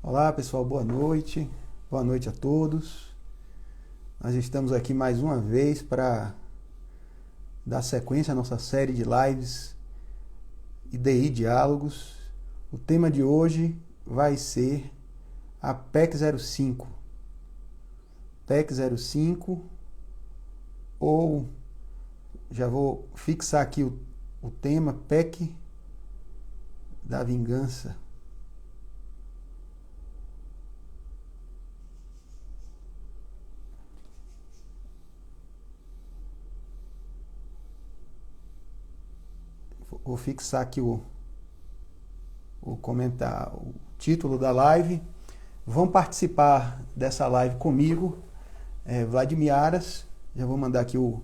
Olá pessoal, boa noite. Boa noite a todos. Nós estamos aqui mais uma vez para dar sequência à nossa série de lives IDI Diálogos. O tema de hoje vai ser a PEC 05. PEC 05, ou já vou fixar aqui o tema PEC da Vingança. Vou fixar aqui o título da live. Vão participar dessa live comigo, Vladimir Aras, já vou mandar aqui o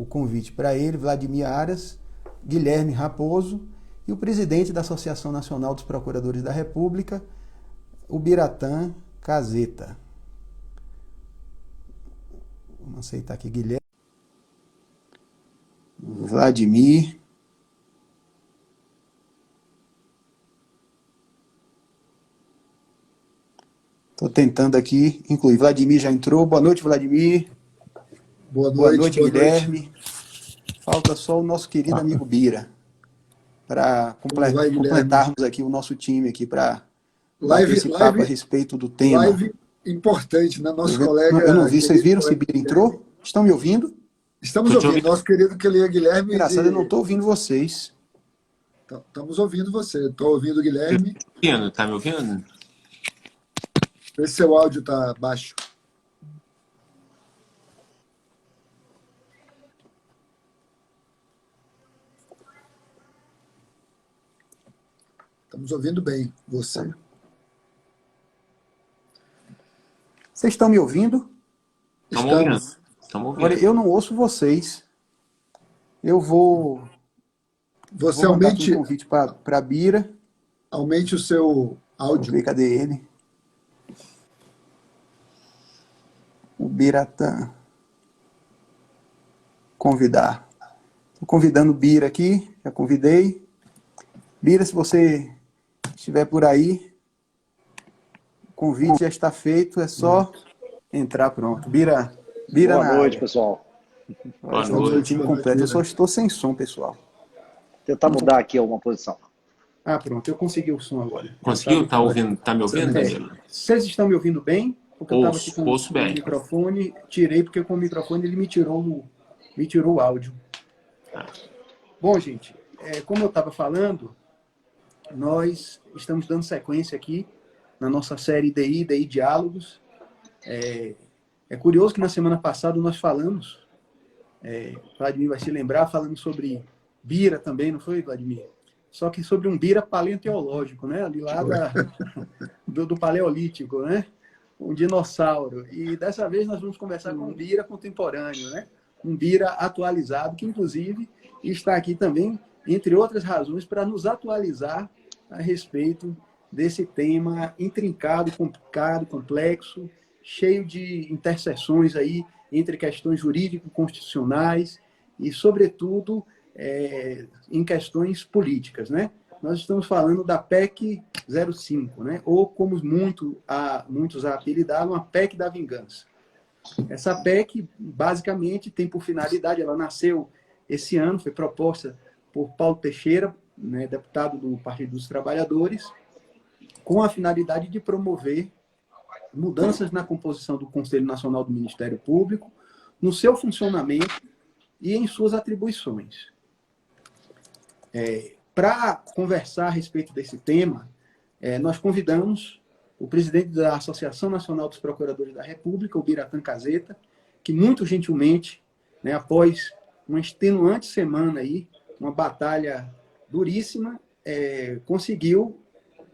convite para ele, Vladimir Aras, Guilherme Raposo e o presidente da Associação Nacional dos Procuradores da República, o Biratã Caseta. Vamos aceitar aqui Guilherme, Vladimir. Estou tentando aqui incluir. Vladimir já entrou. Boa noite, Vladimir. Boa noite, Guilherme. Falta só o nosso querido amigo Bira, para completarmos aqui o nosso time aqui para bater esse papo a respeito do tema. Live importante, né? Nosso colega... Eu não vi, vocês viram se Bira entrou? Estão me ouvindo? Estamos ouvindo. Nosso querido Guilherme... Engraçado, eu não estou ouvindo vocês. Estamos ouvindo você. Estou ouvindo o Guilherme. Está me ouvindo? Vê se seu áudio está baixo. Estamos ouvindo bem você. Vocês estão me ouvindo? Estamos ouvindo. Agora, eu não ouço vocês. Eu vou... Você vou mandar aumente... aqui um convite para Bira. Aumente o seu áudio. Vou ver, cadê ele? O Biratã. Convidar. Estou convidando o Bira aqui. Já convidei. Bira, se você estiver por aí, o convite já está feito. É só entrar, pronto. Bira Boa noite, pessoal. Boa Estamos no noite. time completo. Eu só estou sem som, pessoal. Tentar mudar aqui alguma posição. Ah, pronto. Eu consegui o som agora. Conseguiu? Tá ouvindo? Tá me ouvindo, Danilo? Vocês estão me ouvindo bem? Porque eu estava aqui com Ouço o bem. microfone, tirei porque com o microfone ele me tirou o áudio. Bom, gente, como eu estava falando, nós estamos dando sequência aqui na nossa série IDI Diálogos. É curioso que na semana passada nós falamos, Vladimir vai se lembrar, falamos sobre Bira também, não foi, Vladimir? Só que sobre um Bira paleontológico, né? Ali lá do Paleolítico, né? Um dinossauro. E dessa vez nós vamos conversar com um Bira contemporâneo, né? Um Bira atualizado, que inclusive está aqui também, entre outras razões, para nos atualizar a respeito desse tema intrincado, complicado, complexo, cheio de interseções aí entre questões jurídico-constitucionais e, sobretudo, em questões políticas, né? Nós estamos falando da PEC 05, né? Ou como muitos a apelidaram, a PEC da Vingança. Essa PEC, basicamente, tem por finalidade, ela nasceu esse ano, foi proposta por Paulo Teixeira, né, deputado do Partido dos Trabalhadores, com a finalidade de promover mudanças na composição do Conselho Nacional do Ministério Público, no seu funcionamento e em suas atribuições. Para conversar a respeito desse tema, nós convidamos o presidente da Associação Nacional dos Procuradores da República, o Biratã Caseta, que muito gentilmente, né, após uma extenuante semana aí, uma batalha duríssima, conseguiu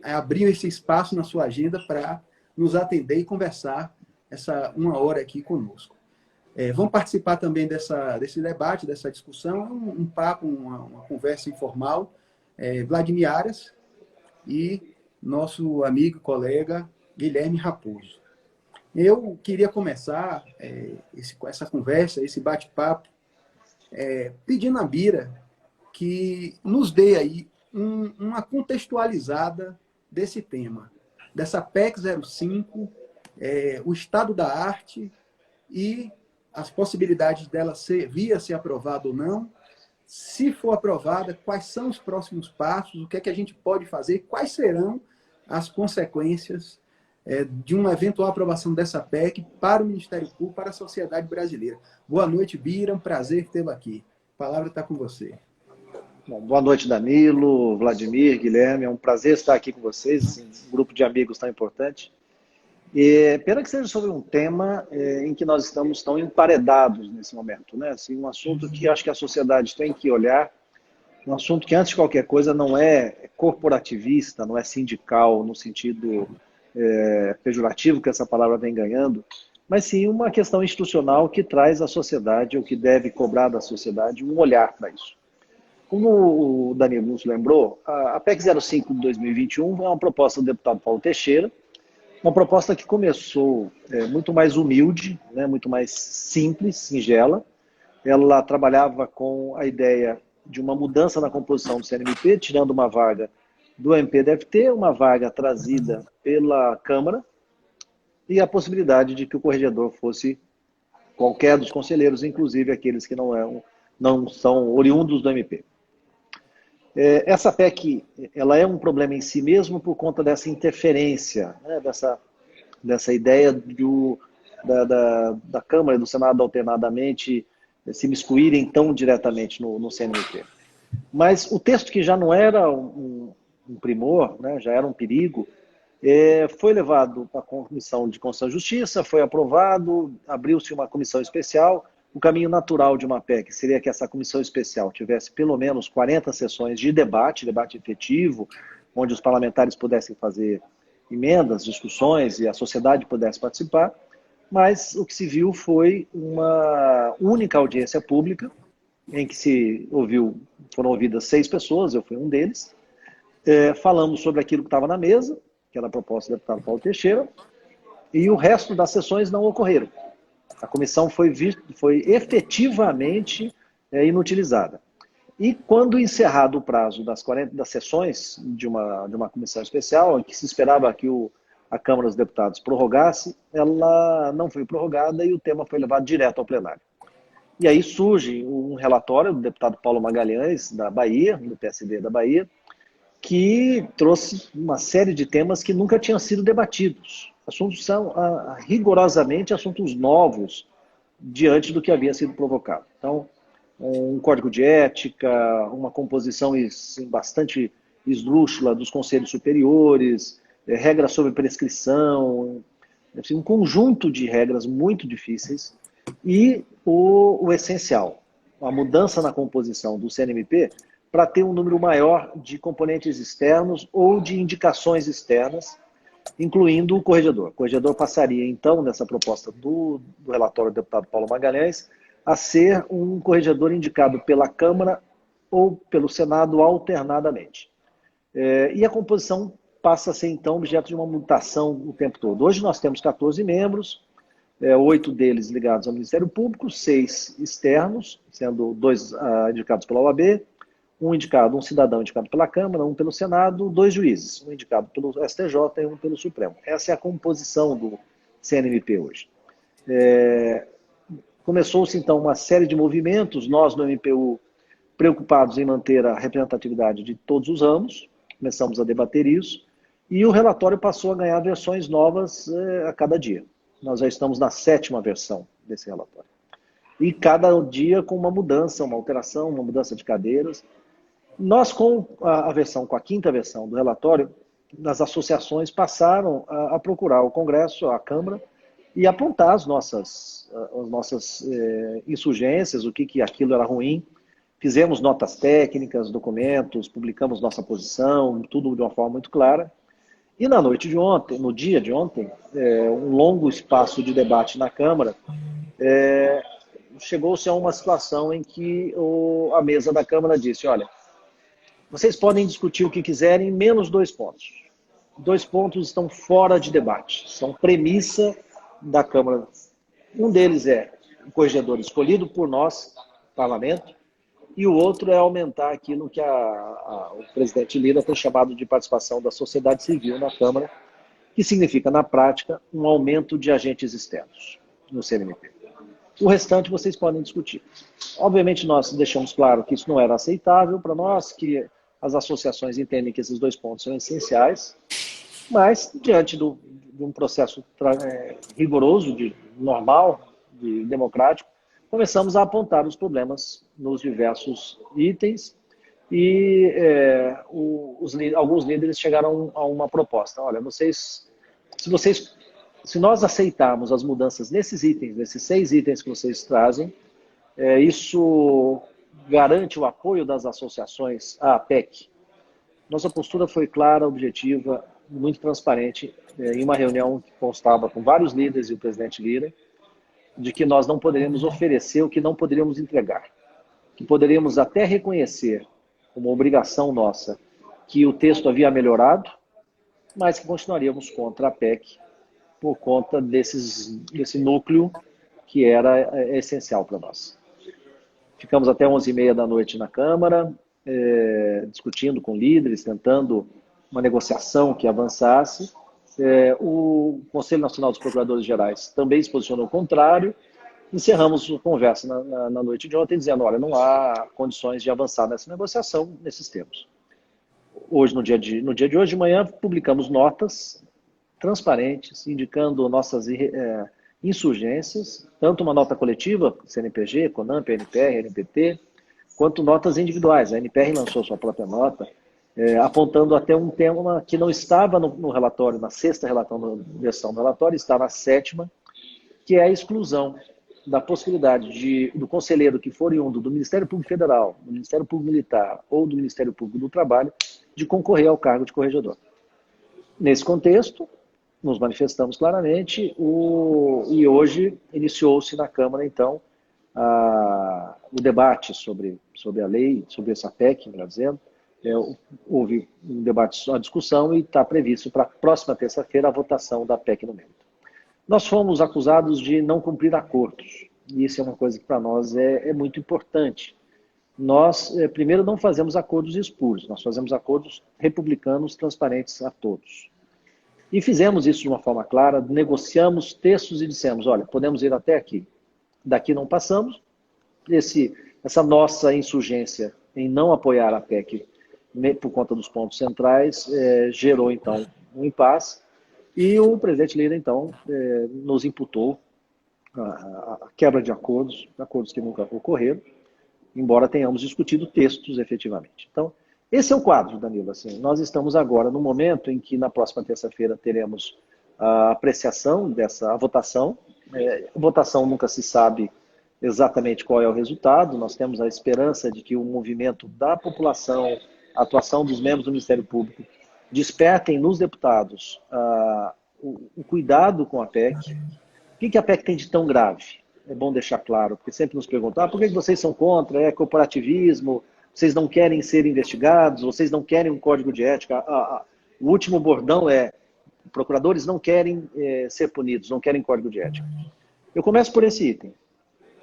abrir esse espaço na sua agenda para nos atender e conversar essa uma hora aqui conosco. Vão participar também desse debate, dessa discussão, um papo, uma conversa informal, Vladimir Aras e nosso amigo e colega Guilherme Raposo. Eu queria começar essa conversa, esse bate-papo, pedindo a Bira que nos dê aí uma contextualizada desse tema. dessa PEC 05, o estado da arte e as possibilidades dela vir a ser aprovada ou não. Se for aprovada, quais são os próximos passos, o que é que a gente pode fazer, quais serão as consequências de uma eventual aprovação dessa PEC para o Ministério Público, para a sociedade brasileira. Boa noite, Bira, um prazer tê-lo aqui. A palavra está com você. Bom, boa noite, Danilo, Vladimir, Guilherme. É um prazer estar aqui com vocês, assim, um grupo de amigos tão importante. Pena que seja sobre um tema em que nós estamos tão emparedados nesse momento, né? Assim, um assunto que acho que a sociedade tem que olhar, um assunto que, antes de qualquer coisa, não é corporativista, não é sindical, no sentido pejorativo que essa palavra vem ganhando, mas sim uma questão institucional que traz à sociedade, ou que deve cobrar da sociedade, um olhar para isso. Como o Danilo nos lembrou, a PEC 05 de 2021 é uma proposta do deputado Paulo Teixeira, uma proposta que começou muito mais humilde, né, muito mais simples, singela. Ela trabalhava com a ideia de uma mudança na composição do CNMP, tirando uma vaga do MPDFT, uma vaga trazida pela Câmara, e a possibilidade de que o corregedor fosse qualquer dos conselheiros, inclusive aqueles que não são oriundos do MP. Essa PEC, ela é um problema em si mesmo por conta dessa interferência, né, dessa ideia da Câmara e do Senado alternadamente se miscuírem tão diretamente no CNMP. Mas o texto, que já não era um primor, né, já era um perigo, foi levado para a Comissão de Constituição e Justiça, foi aprovado, abriu-se uma comissão especial. O caminho natural de uma PEC seria que essa comissão especial tivesse pelo menos 40 sessões de debate efetivo, onde os parlamentares pudessem fazer emendas, discussões e a sociedade pudesse participar, mas o que se viu foi uma única audiência pública, em que foram ouvidas 6 pessoas, eu fui um deles, falamos sobre aquilo que estava na mesa, que era a proposta do deputado Paulo Teixeira, e o resto das sessões não ocorreram. A comissão foi efetivamente inutilizada. E quando encerrado o prazo das 40 sessões de uma comissão especial, em que se esperava que a Câmara dos Deputados prorrogasse, ela não foi prorrogada e o tema foi levado direto ao plenário. E aí surge um relatório do deputado Paulo Magalhães, da Bahia, do PSD da Bahia, que trouxe uma série de temas que nunca tinham sido debatidos. Assuntos são rigorosamente assuntos novos diante do que havia sido provocado. Então, um código de ética, uma composição bastante esdrúxula dos conselhos superiores, regras sobre prescrição, assim, um conjunto de regras muito difíceis e o essencial, a mudança na composição do CNMP para ter um número maior de componentes externos ou de indicações externas, incluindo o corregedor. O corregedor passaria, então, nessa proposta do relatório do deputado Paulo Magalhães, a ser um corregedor indicado pela Câmara ou pelo Senado alternadamente. E a composição passa a ser, então, objeto de uma mutação o tempo todo. Hoje nós temos 14 membros, 8 deles ligados ao Ministério Público, 6 externos, sendo 2 indicados pela OAB, um cidadão indicado pela Câmara, um pelo Senado, 2 juízes, um indicado pelo STJ e um pelo Supremo. Essa é a composição do CNMP hoje. Começou-se, então, uma série de movimentos, nós no MPU preocupados em manter a representatividade de todos os ramos, começamos a debater isso, e o relatório passou a ganhar versões novas a cada dia. Nós já estamos na 7ª versão desse relatório. E cada dia com uma mudança, uma alteração, uma mudança de cadeiras. Nós, com a 5ª versão do relatório, as associações passaram a procurar o Congresso, a Câmara, e apontar as nossas insurgências, o que aquilo era ruim. Fizemos notas técnicas, documentos, publicamos nossa posição, tudo de uma forma muito clara. E na noite de ontem, no dia de ontem, um longo espaço de debate na Câmara, chegou-se a uma situação em que a mesa da Câmara disse: olha, vocês podem discutir o que quiserem, menos 2 pontos. 2 pontos estão fora de debate, são premissa da Câmara. Um deles é o corregedor escolhido por nós, parlamento, e o outro é aumentar aquilo que o presidente Lira tem chamado de participação da sociedade civil na Câmara, que significa, na prática, um aumento de agentes externos no CNMP. O restante vocês podem discutir. Obviamente, nós deixamos claro que isso não era aceitável para nós, que as associações entendem que esses 2 pontos são essenciais, mas, diante de um processo rigoroso, normal, democrático, começamos a apontar os problemas nos diversos itens e alguns líderes chegaram a uma proposta. Olha, se nós aceitarmos as mudanças nesses itens, nesses 6 itens que vocês trazem, isso garante o apoio das associações à PEC. Nossa postura foi clara, objetiva, muito transparente, em uma reunião que constava com vários líderes e o presidente Lira, de que nós não poderíamos oferecer o que não poderíamos entregar. Que poderíamos até reconhecer como obrigação nossa que o texto havia melhorado, mas que continuaríamos contra a PEC por conta desse núcleo que era essencial para nós. Ficamos até 11h30 da noite na Câmara, discutindo com líderes, tentando uma negociação que avançasse. O Conselho Nacional dos Procuradores Gerais também se posicionou contrário. Encerramos a conversa na noite de ontem, dizendo, olha, não há condições de avançar nessa negociação nesses termos. Hoje, no dia de hoje de manhã, publicamos notas transparentes, indicando nossas insurgências, tanto uma nota coletiva, CNPG, CONAMP, NPR, NPT, quanto notas individuais. A NPR lançou sua própria nota, apontando até um tema que não estava no relatório, na 6ª versão do relatório, está na 7ª, que é a exclusão da possibilidade do conselheiro que for oriundo do Ministério Público Federal, do Ministério Público Militar ou do Ministério Público do Trabalho, de concorrer ao cargo de corregedor. Nesse contexto, nos manifestamos claramente e hoje iniciou-se na Câmara, então, o debate sobre a lei, sobre essa PEC, melhor dizendo. Houve um debate, uma discussão e está previsto para a próxima terça-feira a votação da PEC no mérito. Nós fomos acusados de não cumprir acordos, e isso é uma coisa que para nós é muito importante. Nós, primeiro, não fazemos acordos espúrios, nós fazemos acordos republicanos transparentes a todos. E fizemos isso de uma forma clara, negociamos textos e dissemos, olha, podemos ir até aqui, daqui não passamos. Essa nossa insurgência em não apoiar a PEC por conta dos pontos centrais gerou, então, um impasse. E o presidente Lira, então, nos imputou a quebra de acordos que nunca ocorreram, embora tenhamos discutido textos efetivamente. Então, esse é o quadro, Danilo. Assim, nós estamos agora no momento em que, na próxima terça-feira, teremos a apreciação a votação. A votação nunca se sabe exatamente qual é o resultado. Nós temos a esperança de que o movimento da população, a atuação dos membros do Ministério Público, despertem nos deputados o cuidado com a PEC. O que a PEC tem de tão grave? É bom deixar claro, porque sempre nos perguntam, por que vocês são contra? É corporativismo? Vocês não querem ser investigados? Vocês não querem um código de ética? O último bordão é, procuradores não querem ser punidos, não querem código de ética. Eu começo por esse item.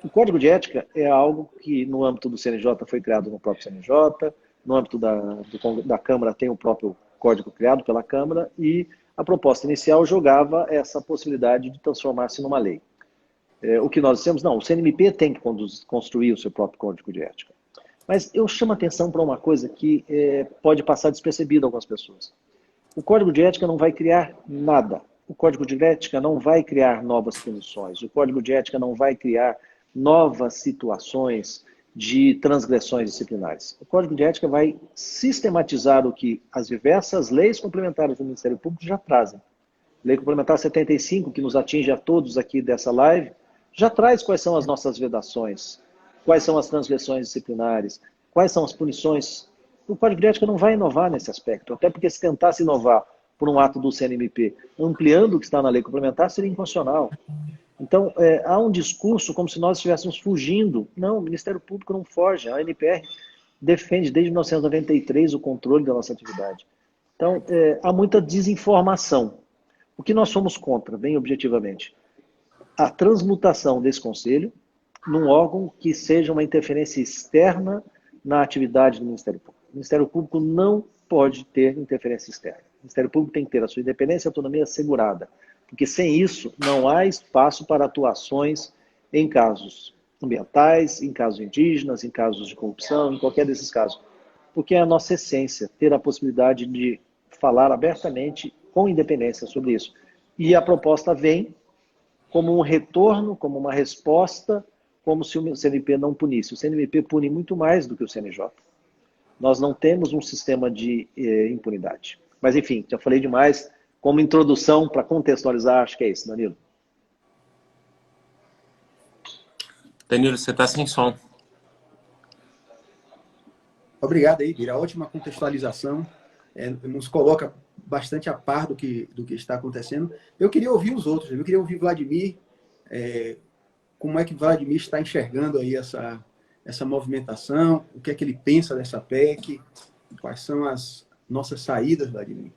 O código de ética é algo que, no âmbito do CNJ, foi criado no próprio CNJ, no âmbito da Câmara tem o próprio código criado pela Câmara, e a proposta inicial jogava essa possibilidade de transformar-se numa lei. O que nós dissemos, não, o CNMP tem que construir o seu próprio código de ética. Mas eu chamo a atenção para uma coisa que pode passar despercebida a algumas pessoas. O código de ética não vai criar nada. O código de ética não vai criar novas punições. O código de ética não vai criar novas situações de transgressões disciplinares. O Código de Ética vai sistematizar o que as diversas leis complementares do Ministério Público já trazem. Lei Complementar 75, que nos atinge a todos aqui dessa live, já traz quais são as nossas vedações, quais são as transgressões disciplinares, quais são as punições. O Código de Ética não vai inovar nesse aspecto, até porque se tentasse inovar por um ato do CNMP, ampliando o que está na lei complementar, seria inconstitucional. Então, há um discurso como se nós estivéssemos fugindo. Não, o Ministério Público não foge. A ANPR defende desde 1993 o controle da nossa atividade. Então, há muita desinformação. O que nós somos contra, bem objetivamente? A transmutação desse conselho num órgão que seja uma interferência externa na atividade do Ministério Público. O Ministério Público não pode ter interferência externa. Ministério Público tem que ter a sua independência e autonomia assegurada, porque sem isso não há espaço para atuações em casos ambientais, em casos indígenas, em casos de corrupção, em qualquer desses casos. Porque é a nossa essência ter a possibilidade de falar abertamente com independência sobre isso. E a proposta vem como um retorno, como uma resposta, como se o CNMP não punisse. O CNMP pune muito mais do que o CNJ. Nós não temos um sistema de impunidade. Mas, enfim, já falei demais. Como introdução, para contextualizar, acho que é isso, Danilo. Danilo, você está sem som. Obrigado aí, Bira. Ótima contextualização. Nos coloca bastante a par do que está acontecendo. Eu queria ouvir os outros. Eu queria ouvir Vladimir. Como é que Vladimir está enxergando aí essa movimentação? O que é que ele pensa dessa PEC? Quais são as nossas saídas, Vladimir?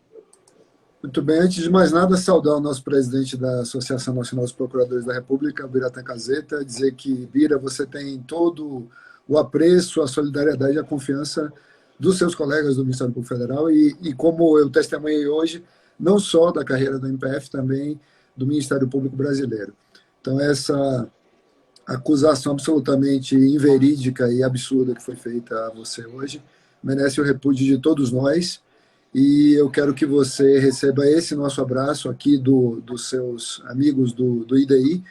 Muito bem. Antes de mais nada, saudar o nosso presidente da Associação Nacional dos Procuradores da República, Biratan Caseta, dizer que, Bira, você tem todo o apreço, a solidariedade e a confiança dos seus colegas do Ministério Público Federal e como eu testemunhei hoje, não só da carreira do MPF, também do Ministério Público Brasileiro. Então, essa acusação absolutamente inverídica e absurda que foi feita a você hoje merece o repúdio de todos nós e eu quero que você receba esse nosso abraço aqui dos seus amigos do IDI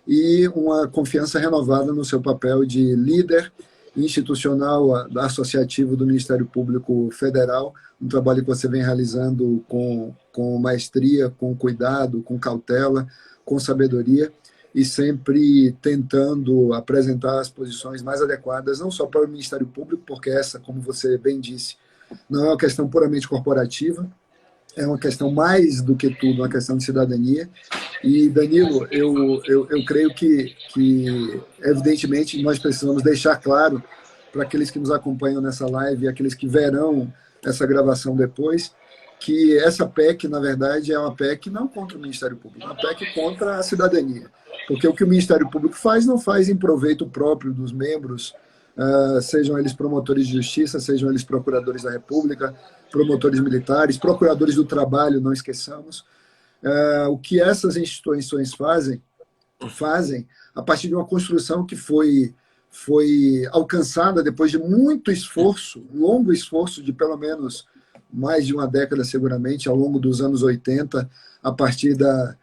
e uma confiança renovada no seu papel de líder institucional, associativo do Ministério Público Federal, um trabalho que você vem realizando com maestria, com cuidado, com cautela, com sabedoria e sempre tentando apresentar as posições mais adequadas, não só para o Ministério Público, porque essa, como você bem disse, não é uma questão puramente corporativa, é uma questão mais do que tudo, uma questão de cidadania. E, Danilo, eu creio que, evidentemente, nós precisamos deixar claro para aqueles que nos acompanham nessa live e aqueles que verão essa gravação depois, que essa PEC, na verdade, é uma PEC não contra o Ministério Público, é uma PEC contra a cidadania. Porque o que o Ministério Público faz, não faz em proveito próprio dos membros, sejam eles promotores de justiça, sejam eles procuradores da República, promotores militares, procuradores do trabalho, não esqueçamos. O que essas instituições fazem a partir de uma construção que foi alcançada depois de muito esforço, um longo esforço de pelo menos mais de uma década, seguramente, ao longo dos anos 80, a partir da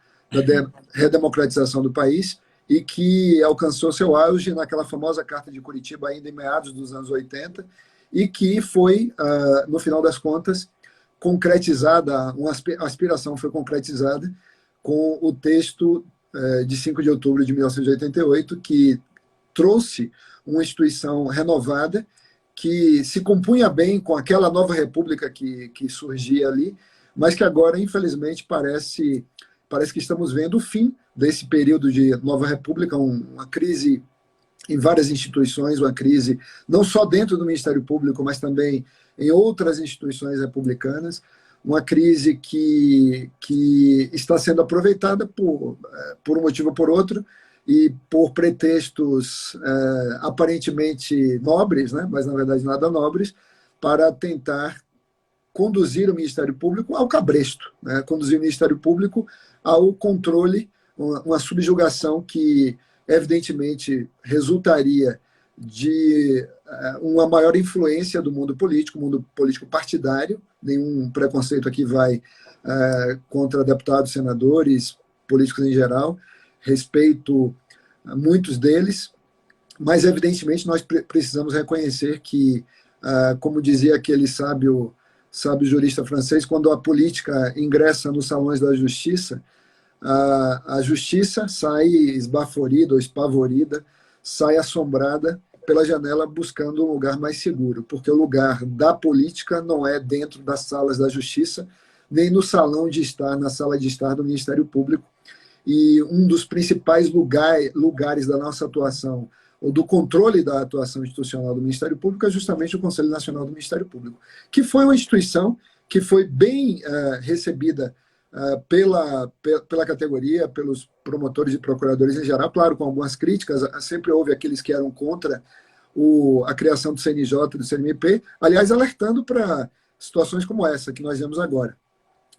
redemocratização do país, e que alcançou seu auge naquela famosa Carta de Curitiba, ainda em meados dos anos 80, e que foi, no final das contas, concretizada, uma aspiração foi concretizada com o texto de 5 de outubro de 1988, que trouxe uma instituição renovada, que se compunha bem com aquela nova república que surgia ali, mas que agora, infelizmente, parece que estamos vendo o fim desse período de nova república, uma crise em várias instituições, uma crise não só dentro do Ministério Público, mas também em outras instituições republicanas, uma crise que está sendo aproveitada por um motivo ou por outro, e por pretextos aparentemente nobres, né, mas na verdade nada nobres, para tentar conduzir o Ministério Público ao cabresto, né, conduzir o Ministério Público ao controle, uma subjugação que evidentemente resultaria de uma maior influência do mundo político partidário. Nenhum preconceito aqui vai contra deputados, senadores, políticos em geral. Respeito a muitos deles, mas evidentemente nós precisamos reconhecer que, como dizia aquele sábio jurista francês, quando a política ingressa nos salões da justiça, a justiça sai esbaforida ou espavorida, sai assombrada pela janela buscando um lugar mais seguro, porque o lugar da política não é dentro das salas da justiça, nem no salão de estar, na sala de estar do Ministério Público. E um dos principais lugares da nossa atuação, ou do controle da atuação institucional do Ministério Público, é justamente o Conselho Nacional do Ministério Público, que foi uma instituição que foi bem recebida pela categoria, pelos promotores e procuradores em geral, claro, com algumas críticas, sempre houve aqueles que eram contra a criação do CNJ e do CNMP, aliás, alertando para situações como essa que nós vemos agora.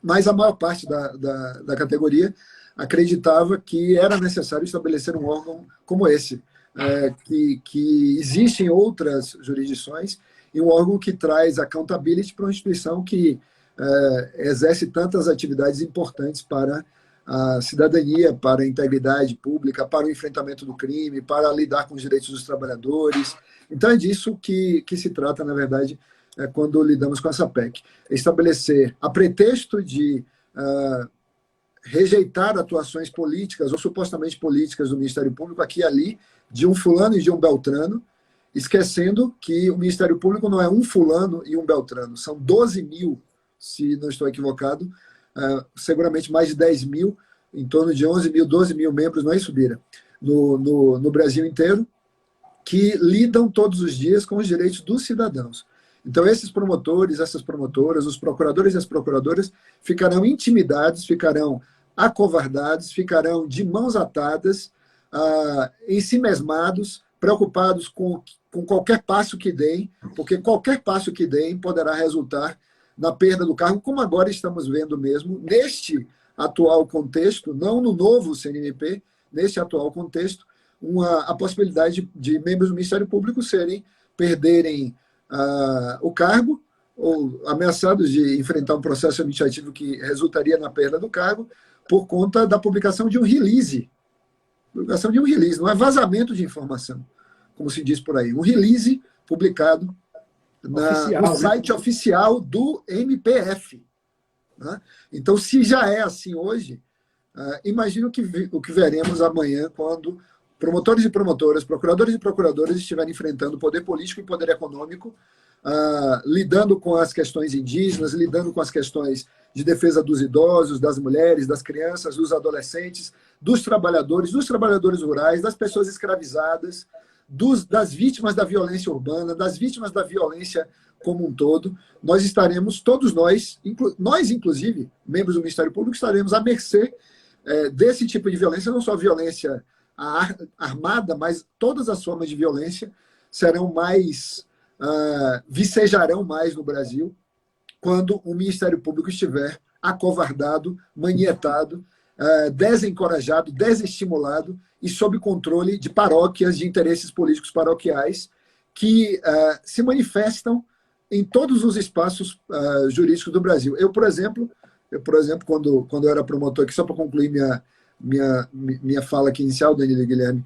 mas a maior parte da categoria acreditava que era necessário estabelecer um órgão como esse, que existe em outras jurisdições, e um órgão que traz accountability para uma instituição que exerce tantas atividades importantes para a cidadania, para a integridade pública, para o enfrentamento do crime, para lidar com os direitos dos trabalhadores. Então é disso que se trata, na verdade, quando lidamos com essa PEC. Estabelecer, a pretexto de rejeitar atuações políticas ou supostamente políticas do Ministério Público aqui e ali, de um fulano e de um beltrano, esquecendo que o Ministério Público não é um fulano e um beltrano, são 12 mil, se não estou equivocado, seguramente mais de 10 mil, em torno de 11 mil, 12 mil membros, não é isso, Bira? No Brasil inteiro, que lidam todos os dias com os direitos dos cidadãos. Então, esses promotores, essas promotoras, os procuradores e as procuradoras ficarão intimidados, ficarão acovardados, ficarão de mãos atadas, ensimesmados, preocupados com qualquer passo que deem, porque qualquer passo que deem poderá resultar na perda do cargo, como agora estamos vendo mesmo, neste atual contexto, não no novo CNMP, neste atual contexto, a possibilidade de membros do Ministério Público perderem o cargo, ou ameaçados de enfrentar um processo administrativo que resultaria na perda do cargo, por conta da publicação de um release. Publicação de um release, não é vazamento de informação, como se diz por aí. Um release publicado no site oficial do MPF. Né? Então, se já é assim hoje, imagino o que veremos amanhã, quando promotores e promotoras, procuradores e procuradoras estiverem enfrentando poder político e poder econômico, lidando com as questões indígenas, lidando com as questões de defesa dos idosos, das mulheres, das crianças, dos adolescentes, dos trabalhadores rurais, das pessoas escravizadas, das vítimas da violência urbana, das vítimas da violência como um todo. Nós estaremos, todos nós inclusive, membros do Ministério Público, estaremos à mercê desse tipo de violência, não só violência armada, mas todas as formas de violência serão vicejarão mais no Brasil quando o Ministério Público estiver acovardado, manietado, desencorajado, desestimulado e sob controle de paróquias, de interesses políticos paroquiais que se manifestam em todos os espaços jurídicos do Brasil. Eu, por exemplo, quando eu era promotor, aqui só para concluir minha fala aqui inicial, Danilo e Guilherme,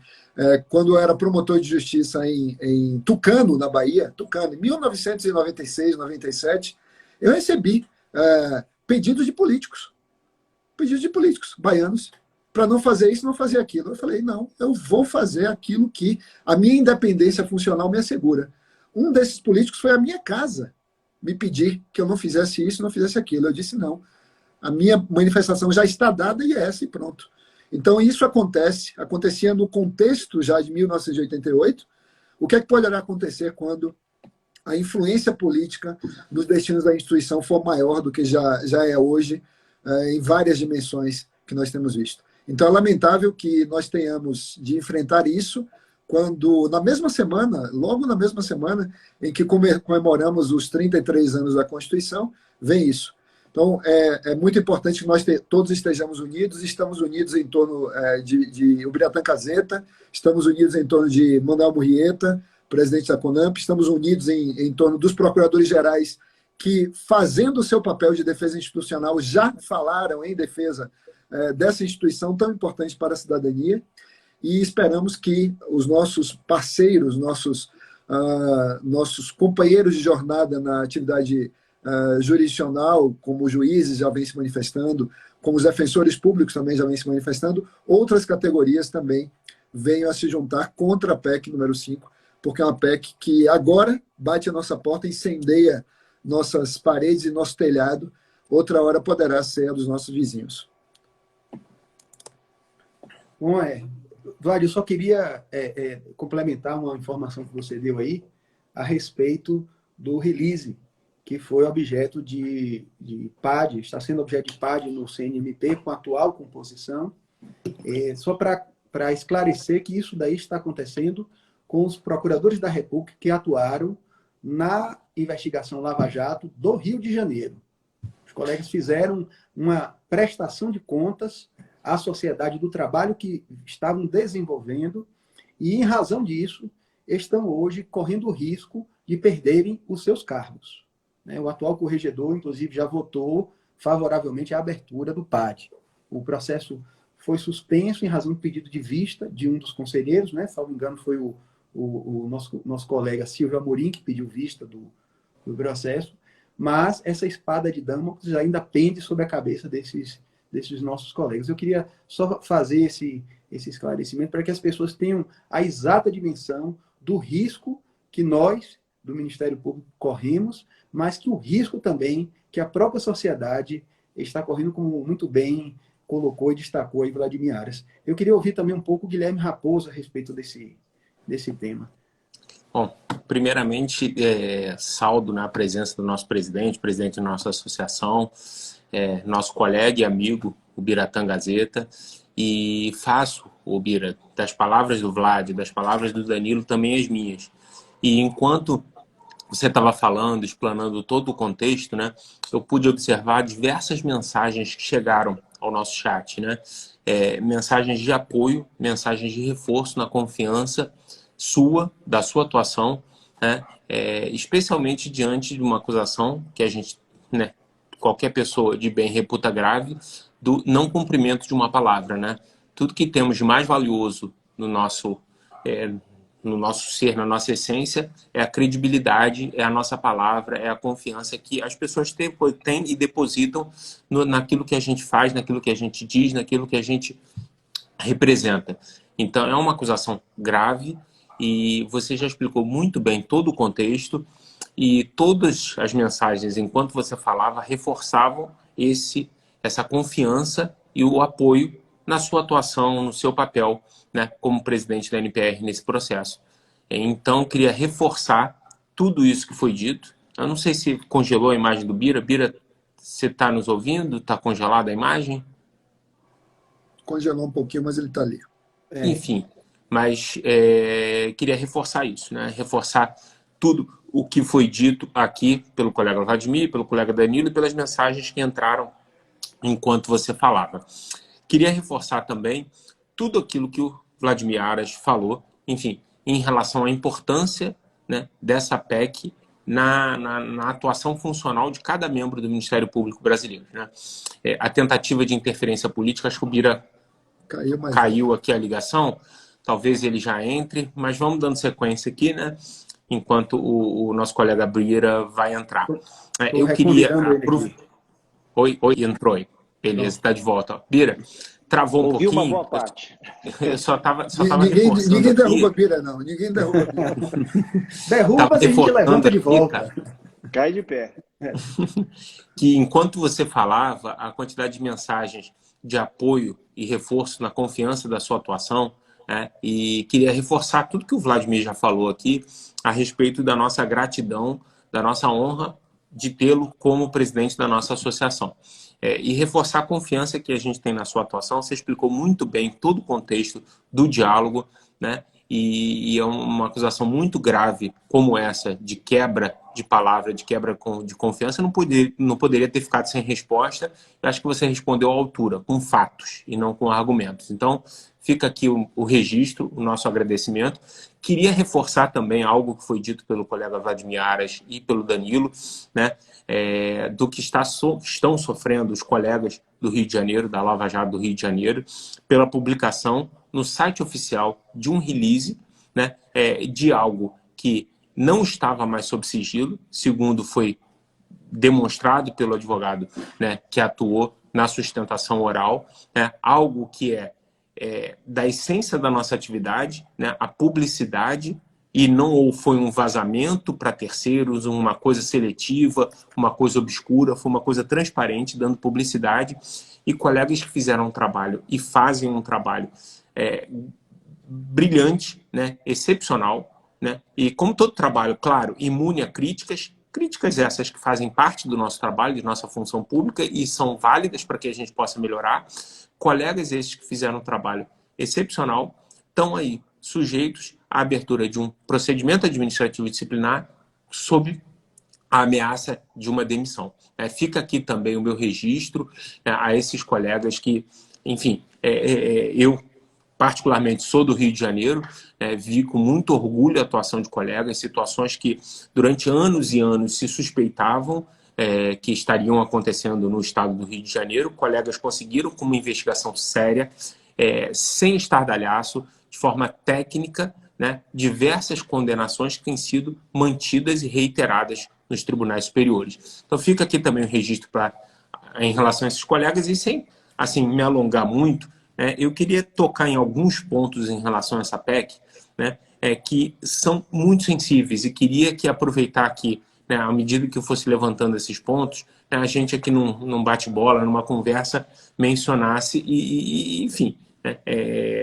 quando eu era promotor de justiça em Tucano, na Bahia, em 1996, 97, eu recebi pedidos de políticos baianos, para não fazer isso, não fazer aquilo. Eu falei, não, eu vou fazer aquilo que a minha independência funcional me assegura. Um desses políticos foi à minha casa me pedir que eu não fizesse isso, não fizesse aquilo. Eu disse, não, a minha manifestação já está dada e é essa, e pronto. Então, isso acontecia no contexto já de 1988. O que é que poderá acontecer quando a influência política nos destinos da instituição for maior do que já é hoje, em várias dimensões que nós temos visto? Então, é lamentável que nós tenhamos de enfrentar isso quando, logo na mesma semana em que comemoramos os 33 anos da Constituição, vem isso. Então, é muito importante que nós todos estejamos unidos. Estamos unidos em torno de Ubiratã Caseta, estamos unidos em torno de Manuel Murrieta, presidente da CONAMP, estamos unidos em torno dos procuradores gerais que, fazendo o seu papel de defesa institucional, já falaram em defesa dessa instituição tão importante para a cidadania, e esperamos que os nossos parceiros, nossos companheiros de jornada na atividade jurisdicional, como os juízes já vêm se manifestando, como os defensores públicos também já vêm se manifestando, outras categorias também venham a se juntar contra a PEC número 5, porque é uma PEC que agora bate a nossa porta, incendeia nossas paredes e nosso telhado, outra hora poderá ser a dos nossos vizinhos. Bom, Eduardo, eu só queria complementar uma informação que você deu aí a respeito do release, que foi objeto de PAD, está sendo objeto de PAD no CNMP com a atual composição. Só para esclarecer que isso daí está acontecendo com os procuradores da República que atuaram na investigação Lava Jato do Rio de Janeiro. Os colegas fizeram uma prestação de contas à sociedade do trabalho que estavam desenvolvendo e, em razão disso, estão hoje correndo o risco de perderem os seus cargos. O atual corregedor, inclusive, já votou favoravelmente à abertura do PAD. O processo foi suspenso em razão do pedido de vista de um dos conselheiros, salvo engano, foi o nosso colega Silvio Amorim, que pediu vista do processo, mas essa espada de Damocles ainda pende sobre a cabeça desses nossos colegas. Eu queria só fazer esse esclarecimento para que as pessoas tenham a exata dimensão do risco que nós, do Ministério Público, corremos, mas que o risco também que a própria sociedade está correndo, como muito bem colocou e destacou aí Vladimir Aras. Eu queria ouvir também um pouco o Guilherme Raposo a respeito desse tema. Bom, primeiramente, saúdo na presença do nosso presidente da nossa associação, nosso colega e amigo, o Biratã Gazeta, e faço, o Bira, das palavras do Vlad, das palavras do Danilo, também as minhas. E enquanto você estava falando, explanando todo o contexto, eu pude observar diversas mensagens que chegaram ao nosso chat, mensagens de apoio, mensagens de reforço na confiança da sua atuação, especialmente diante de uma acusação que a gente, qualquer pessoa de bem reputa grave, do não cumprimento de uma palavra, Tudo que temos de mais valioso no nosso ser, na nossa essência, é a credibilidade, é a nossa palavra, é a confiança que as pessoas têm e depositam naquilo que a gente faz, naquilo que a gente diz, naquilo que a gente representa. Então, é uma acusação grave e você já explicou muito bem todo o contexto e todas as mensagens, enquanto você falava, reforçavam essa confiança e o apoio na sua atuação, no seu papel, como presidente da NPR nesse processo. Então, queria reforçar tudo isso que foi dito. Eu não sei se congelou a imagem do Bira. Bira, você está nos ouvindo? Está congelada a imagem? Congelou um pouquinho, mas ele está ali. Enfim, mas queria reforçar isso, reforçar tudo o que foi dito aqui pelo colega Vladimir, pelo colega Danilo e pelas mensagens que entraram enquanto você falava. Queria reforçar também tudo aquilo que o Vladimir Aras falou, enfim, em relação à importância dessa PEC na atuação funcional de cada membro do Ministério Público brasileiro. A tentativa de interferência política, acho que o Bira caiu aqui a ligação, talvez ele já entre, mas vamos dando sequência aqui, enquanto o nosso colega Bira vai entrar. Eu queria... Oi, entrou aí. Beleza, está de volta. Bira, travou um pouquinho. Ouvi uma boa parte. Eu só tava reforçando. Ninguém derruba Bira, não. Ninguém derruba Bira. Derruba, se a gente levanta de volta. Cara. Cai de pé. Que enquanto você falava, a quantidade de mensagens de apoio e reforço na confiança da sua atuação, e queria reforçar tudo que o Vladimir já falou aqui a respeito da nossa gratidão, da nossa honra de tê-lo como presidente da nossa associação. E reforçar a confiança que a gente tem na sua atuação. Você explicou muito bem todo o contexto do diálogo, e é uma acusação muito grave como essa, de quebra de palavra, de quebra de confiança, não poderia ter ficado sem resposta. Eu acho que você respondeu à altura, com fatos e não com argumentos. Então, fica aqui o registro, o nosso agradecimento. Queria reforçar também algo que foi dito pelo colega Vladimir Aras e pelo Danilo, do que estão sofrendo os colegas do Rio de Janeiro, da Lava Jato do Rio de Janeiro, pela publicação no site oficial de um release, de algo que não estava mais sob sigilo, segundo foi demonstrado pelo advogado que atuou na sustentação oral, algo que é da essência da nossa atividade, a publicidade, e não foi um vazamento para terceiros, uma coisa seletiva, uma coisa obscura, foi uma coisa transparente, dando publicidade, e colegas que fizeram um trabalho e fazem um trabalho brilhante, excepcional, e como todo trabalho, claro, imune a críticas essas que fazem parte do nosso trabalho, de nossa função pública, e são válidas para que a gente possa melhorar. Colegas esses que fizeram um trabalho excepcional estão aí sujeitos à abertura de um procedimento administrativo disciplinar sob a ameaça de uma demissão. Fica aqui também o meu registro a esses colegas que, enfim, eu particularmente sou do Rio de Janeiro, vi com muito orgulho a atuação de colegas, situações que durante anos e anos se suspeitavam que estariam acontecendo no estado do Rio de Janeiro. Colegas conseguiram, com uma investigação séria, sem estardalhaço, de forma técnica, né, diversas condenações que têm sido mantidas e reiteradas nos tribunais superiores. Então fica aqui também o registro em relação a esses colegas, e sem assim, me alongar muito, eu queria tocar em alguns pontos em relação a essa PEC, né, que são muito sensíveis, e queria que aproveitar aqui, né, à medida que eu fosse levantando esses pontos, a gente aqui num bate-bola, numa conversa, mencionasse e enfim,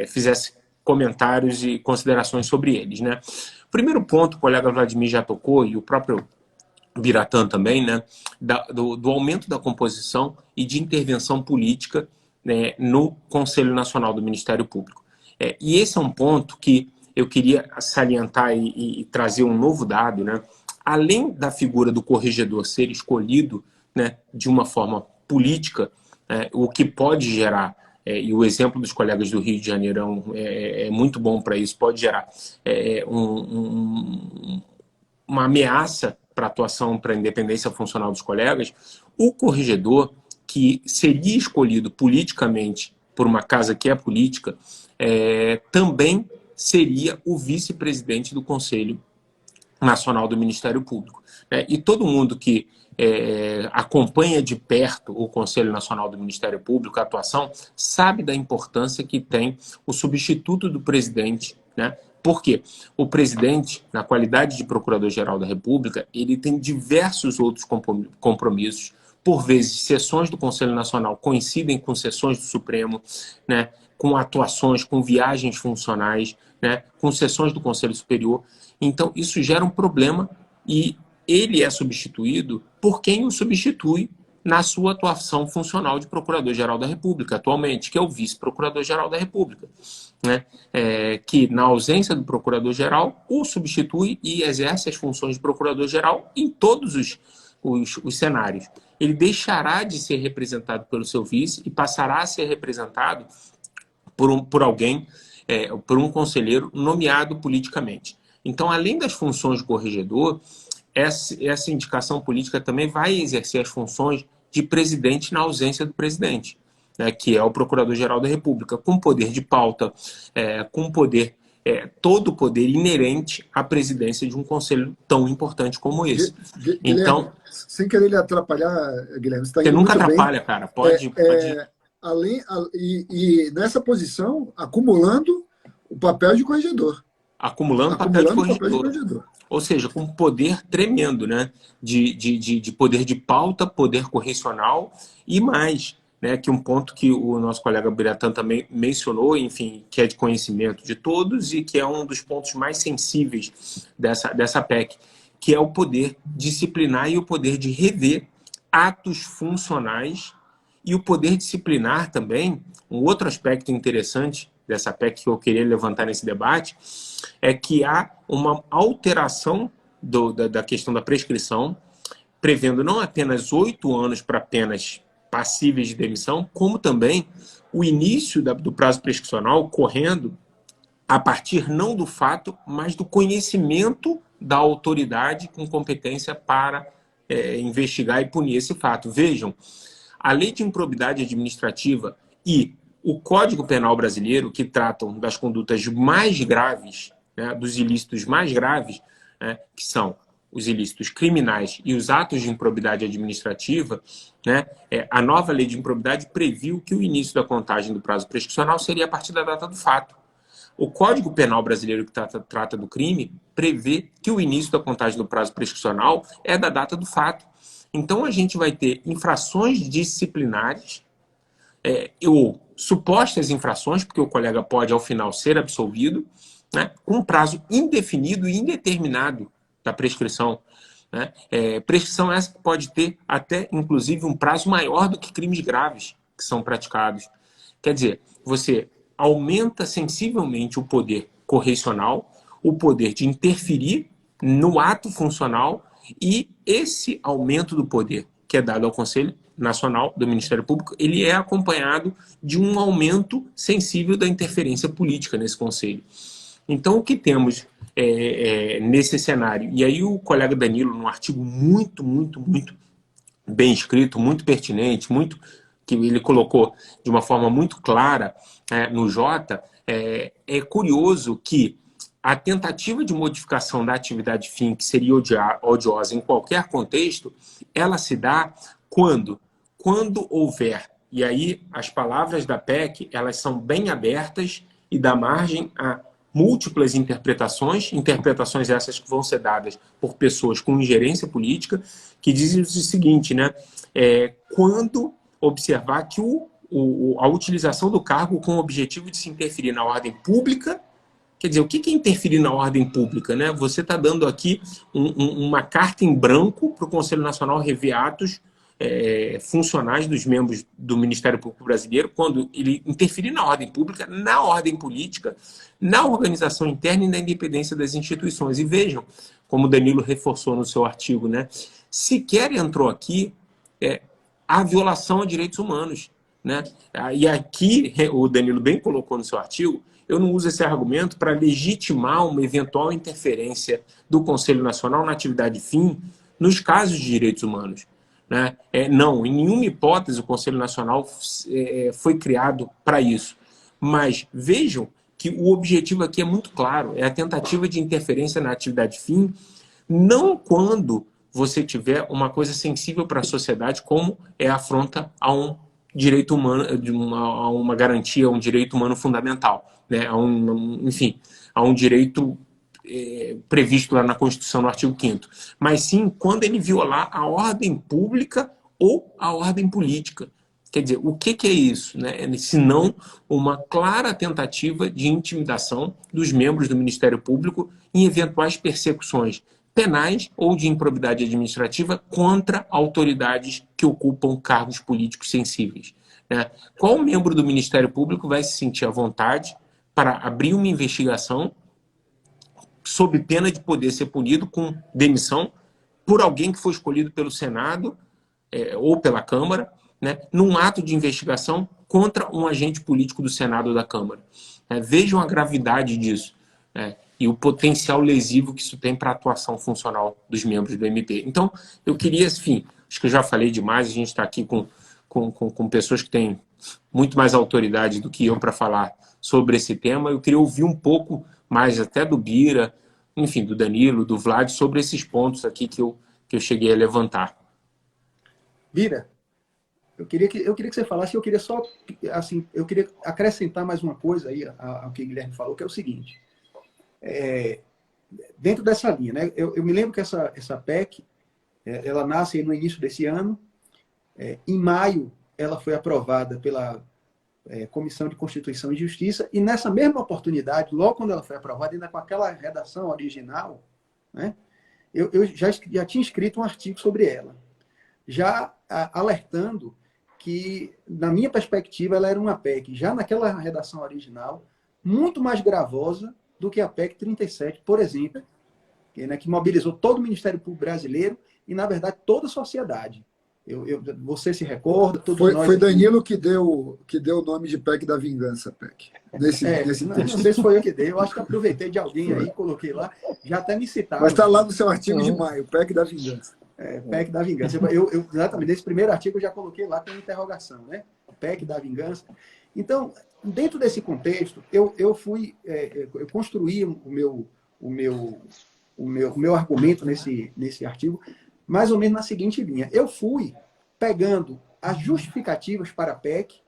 fizesse comentários e considerações sobre eles, né? O primeiro ponto, o colega Vladimir já tocou, e o próprio Biratã também, né, do aumento da composição e de intervenção política, né, no Conselho Nacional do Ministério Público. E esse é um ponto que eu queria salientar e trazer um novo dado, né? Além da figura do corregedor ser escolhido, né, de uma forma política, o que pode gerar, e o exemplo dos colegas do Rio de Janeiro é muito bom para isso, pode gerar uma ameaça para a atuação, para a independência funcional dos colegas. O corregedor, que seria escolhido politicamente por uma casa que é política, também seria o vice-presidente do Conselho Nacional do Ministério Público. E todo mundo que acompanha de perto o Conselho Nacional do Ministério Público, a atuação, sabe da importância que tem o substituto do presidente, né? Por quê? O presidente, na qualidade de Procurador-Geral da República, ele tem diversos outros compromissos. Por vezes, sessões do Conselho Nacional coincidem com sessões do Supremo, né? Com atuações, com viagens funcionais, né? Com sessões do Conselho Superior. Então, isso gera um problema, e ele é substituído por quem o substitui na sua atuação funcional de Procurador-Geral da República, atualmente, que é o Vice-Procurador-Geral da República, né? Que, na ausência do Procurador-Geral, o substitui e exerce as funções de Procurador-Geral em todos os cenários. Ele deixará de ser representado pelo seu vice e passará a ser representado por alguém, por um conselheiro nomeado politicamente. Então, além das funções de corregedor, essa indicação política também vai exercer as funções de presidente na ausência do presidente, né, que é o Procurador-Geral da República, com poder de pauta, com poder, todo o poder inerente à presidência de um conselho tão importante como esse. Guilherme, Então, sem querer lhe atrapalhar, Guilherme, você está você indo nunca muito atrapalha, bem. cara. Pode. E nessa posição, acumulando o papel de corregedor. Acumulando papel de papel de corregedor. corregedor. Ou seja, com poder tremendo, né? De poder de pauta, poder correcional e mais, né? Que um ponto que o nosso colega Biratã também mencionou, enfim, que é de conhecimento de todos e que é um dos pontos mais sensíveis dessa PEC, que é o poder disciplinar e o poder de rever atos funcionais, e o poder disciplinar também, um outro aspecto interessante dessa PEC que eu queria levantar nesse debate, é que há uma alteração da questão da prescrição, prevendo não apenas 8 anos para penas passíveis de demissão, como também o início do prazo prescricional correndo a partir não do fato, mas do conhecimento da autoridade com competência para investigar e punir esse fato. Vejam, a Lei de Improbidade Administrativa e o Código Penal brasileiro, que tratam das condutas mais graves, né, dos ilícitos mais graves, né, que são os ilícitos criminais e os atos de improbidade administrativa, né, a nova Lei de Improbidade previu que o início da contagem do prazo prescricional seria a partir da data do fato. O Código Penal brasileiro, que trata do crime, prevê que o início da contagem do prazo prescricional é da data do fato. Então, a gente vai ter infrações disciplinares ou supostas infrações, porque o colega pode, ao final, ser absolvido, né, com um prazo indefinido e indeterminado da prescrição. Né? Prescrição essa que pode ter até, inclusive, um prazo maior do que crimes graves que são praticados. Quer dizer, você aumenta sensivelmente o poder correcional, o poder de interferir no ato funcional E esse aumento do poder que é dado ao Conselho Nacional do Ministério Público, ele é acompanhado de um aumento sensível da interferência política nesse Conselho. Então, o que temos nesse cenário? E aí o colega Danilo, num artigo muito bem escrito, muito pertinente, que ele colocou de uma forma muito clara no Jota, é curioso que a tentativa de modificação da atividade fim, que seria odiosa em qualquer contexto, ela se dá quando houver, e aí as palavras da PEC, elas são bem abertas e dá margem a múltiplas interpretações essas que vão ser dadas por pessoas com ingerência política, que dizem o seguinte, né? Quando observar que a utilização do cargo com o objetivo de se interferir na ordem pública. Quer dizer, o que é interferir na ordem pública? Né? Você está dando aqui uma carta em branco para o Conselho Nacional rever atos funcionais dos membros do Ministério Público Brasileiro, quando ele interferir na ordem pública, na ordem política, na organização interna e na independência das instituições. E vejam, como o Danilo reforçou no seu artigo, né? Sequer entrou aqui a violação a direitos humanos. Né? E aqui, o Danilo bem colocou no seu artigo, eu não uso esse argumento para legitimar uma eventual interferência do Conselho Nacional na atividade fim nos casos de direitos humanos. Né? Não, em nenhuma hipótese o Conselho Nacional foi criado para isso. Mas vejam que o objetivo aqui é muito claro, é a tentativa de interferência na atividade fim, não quando você tiver uma coisa sensível para a sociedade, como é a afronta a um direito humano, a uma garantia, a um direito humano fundamental, né? Enfim, a um direito previsto lá na Constituição, no artigo 5º. Mas sim quando ele violar a ordem pública ou a ordem política. Quer dizer, o que é isso? Né? Senão uma clara tentativa de intimidação dos membros do Ministério Público em eventuais persecuções penais ou de improbidade administrativa contra autoridades que ocupam cargos políticos sensíveis. Né? Qual membro do Ministério Público vai se sentir à vontade para abrir uma investigação sob pena de poder ser punido com demissão por alguém que foi escolhido pelo Senado ou pela Câmara, né, num ato de investigação contra um agente político do Senado ou da Câmara? Vejam a gravidade disso. E o potencial lesivo que isso tem para a atuação funcional dos membros do MP. Então, eu queria, enfim, acho que eu já falei demais, a gente está aqui com pessoas que têm muito mais autoridade do que eu para falar sobre esse tema. Eu queria ouvir um pouco mais até do Bira, enfim, do Danilo, do Vlad, sobre esses pontos aqui que eu cheguei a levantar. Bira, eu queria que você falasse, eu queria só, assim, eu queria acrescentar mais uma coisa aí ao que o Guilherme falou, que é o seguinte. Dentro dessa linha, né? Eu me lembro que essa PEC, ela nasce no início desse ano. Em maio, ela foi aprovada pela Comissão de Constituição e Justiça, e nessa mesma oportunidade, logo quando ela foi aprovada, ainda com aquela redação original, né? Eu já tinha escrito um artigo sobre ela, já alertando que, na minha perspectiva, ela era uma PEC, já naquela redação original, muito mais gravosa do que a PEC 37, por exemplo, que mobilizou todo o Ministério Público brasileiro e, na verdade, toda a sociedade. Você se recorda? Foi Danilo que deu o nome de PEC da Vingança, PEC. Nesse texto. Não sei se foi eu que dei, eu acho que aproveitei de alguém aí, coloquei lá, já até me citaram. Mas está lá no seu artigo de maio, PEC da Vingança. PEC da Vingança. Exatamente, nesse primeiro artigo eu já coloquei lá com interrogação, né? PEC da Vingança. Então, dentro desse contexto, eu construí o meu argumento nesse artigo mais ou menos na seguinte linha. Eu fui pegando as justificativas para a PEC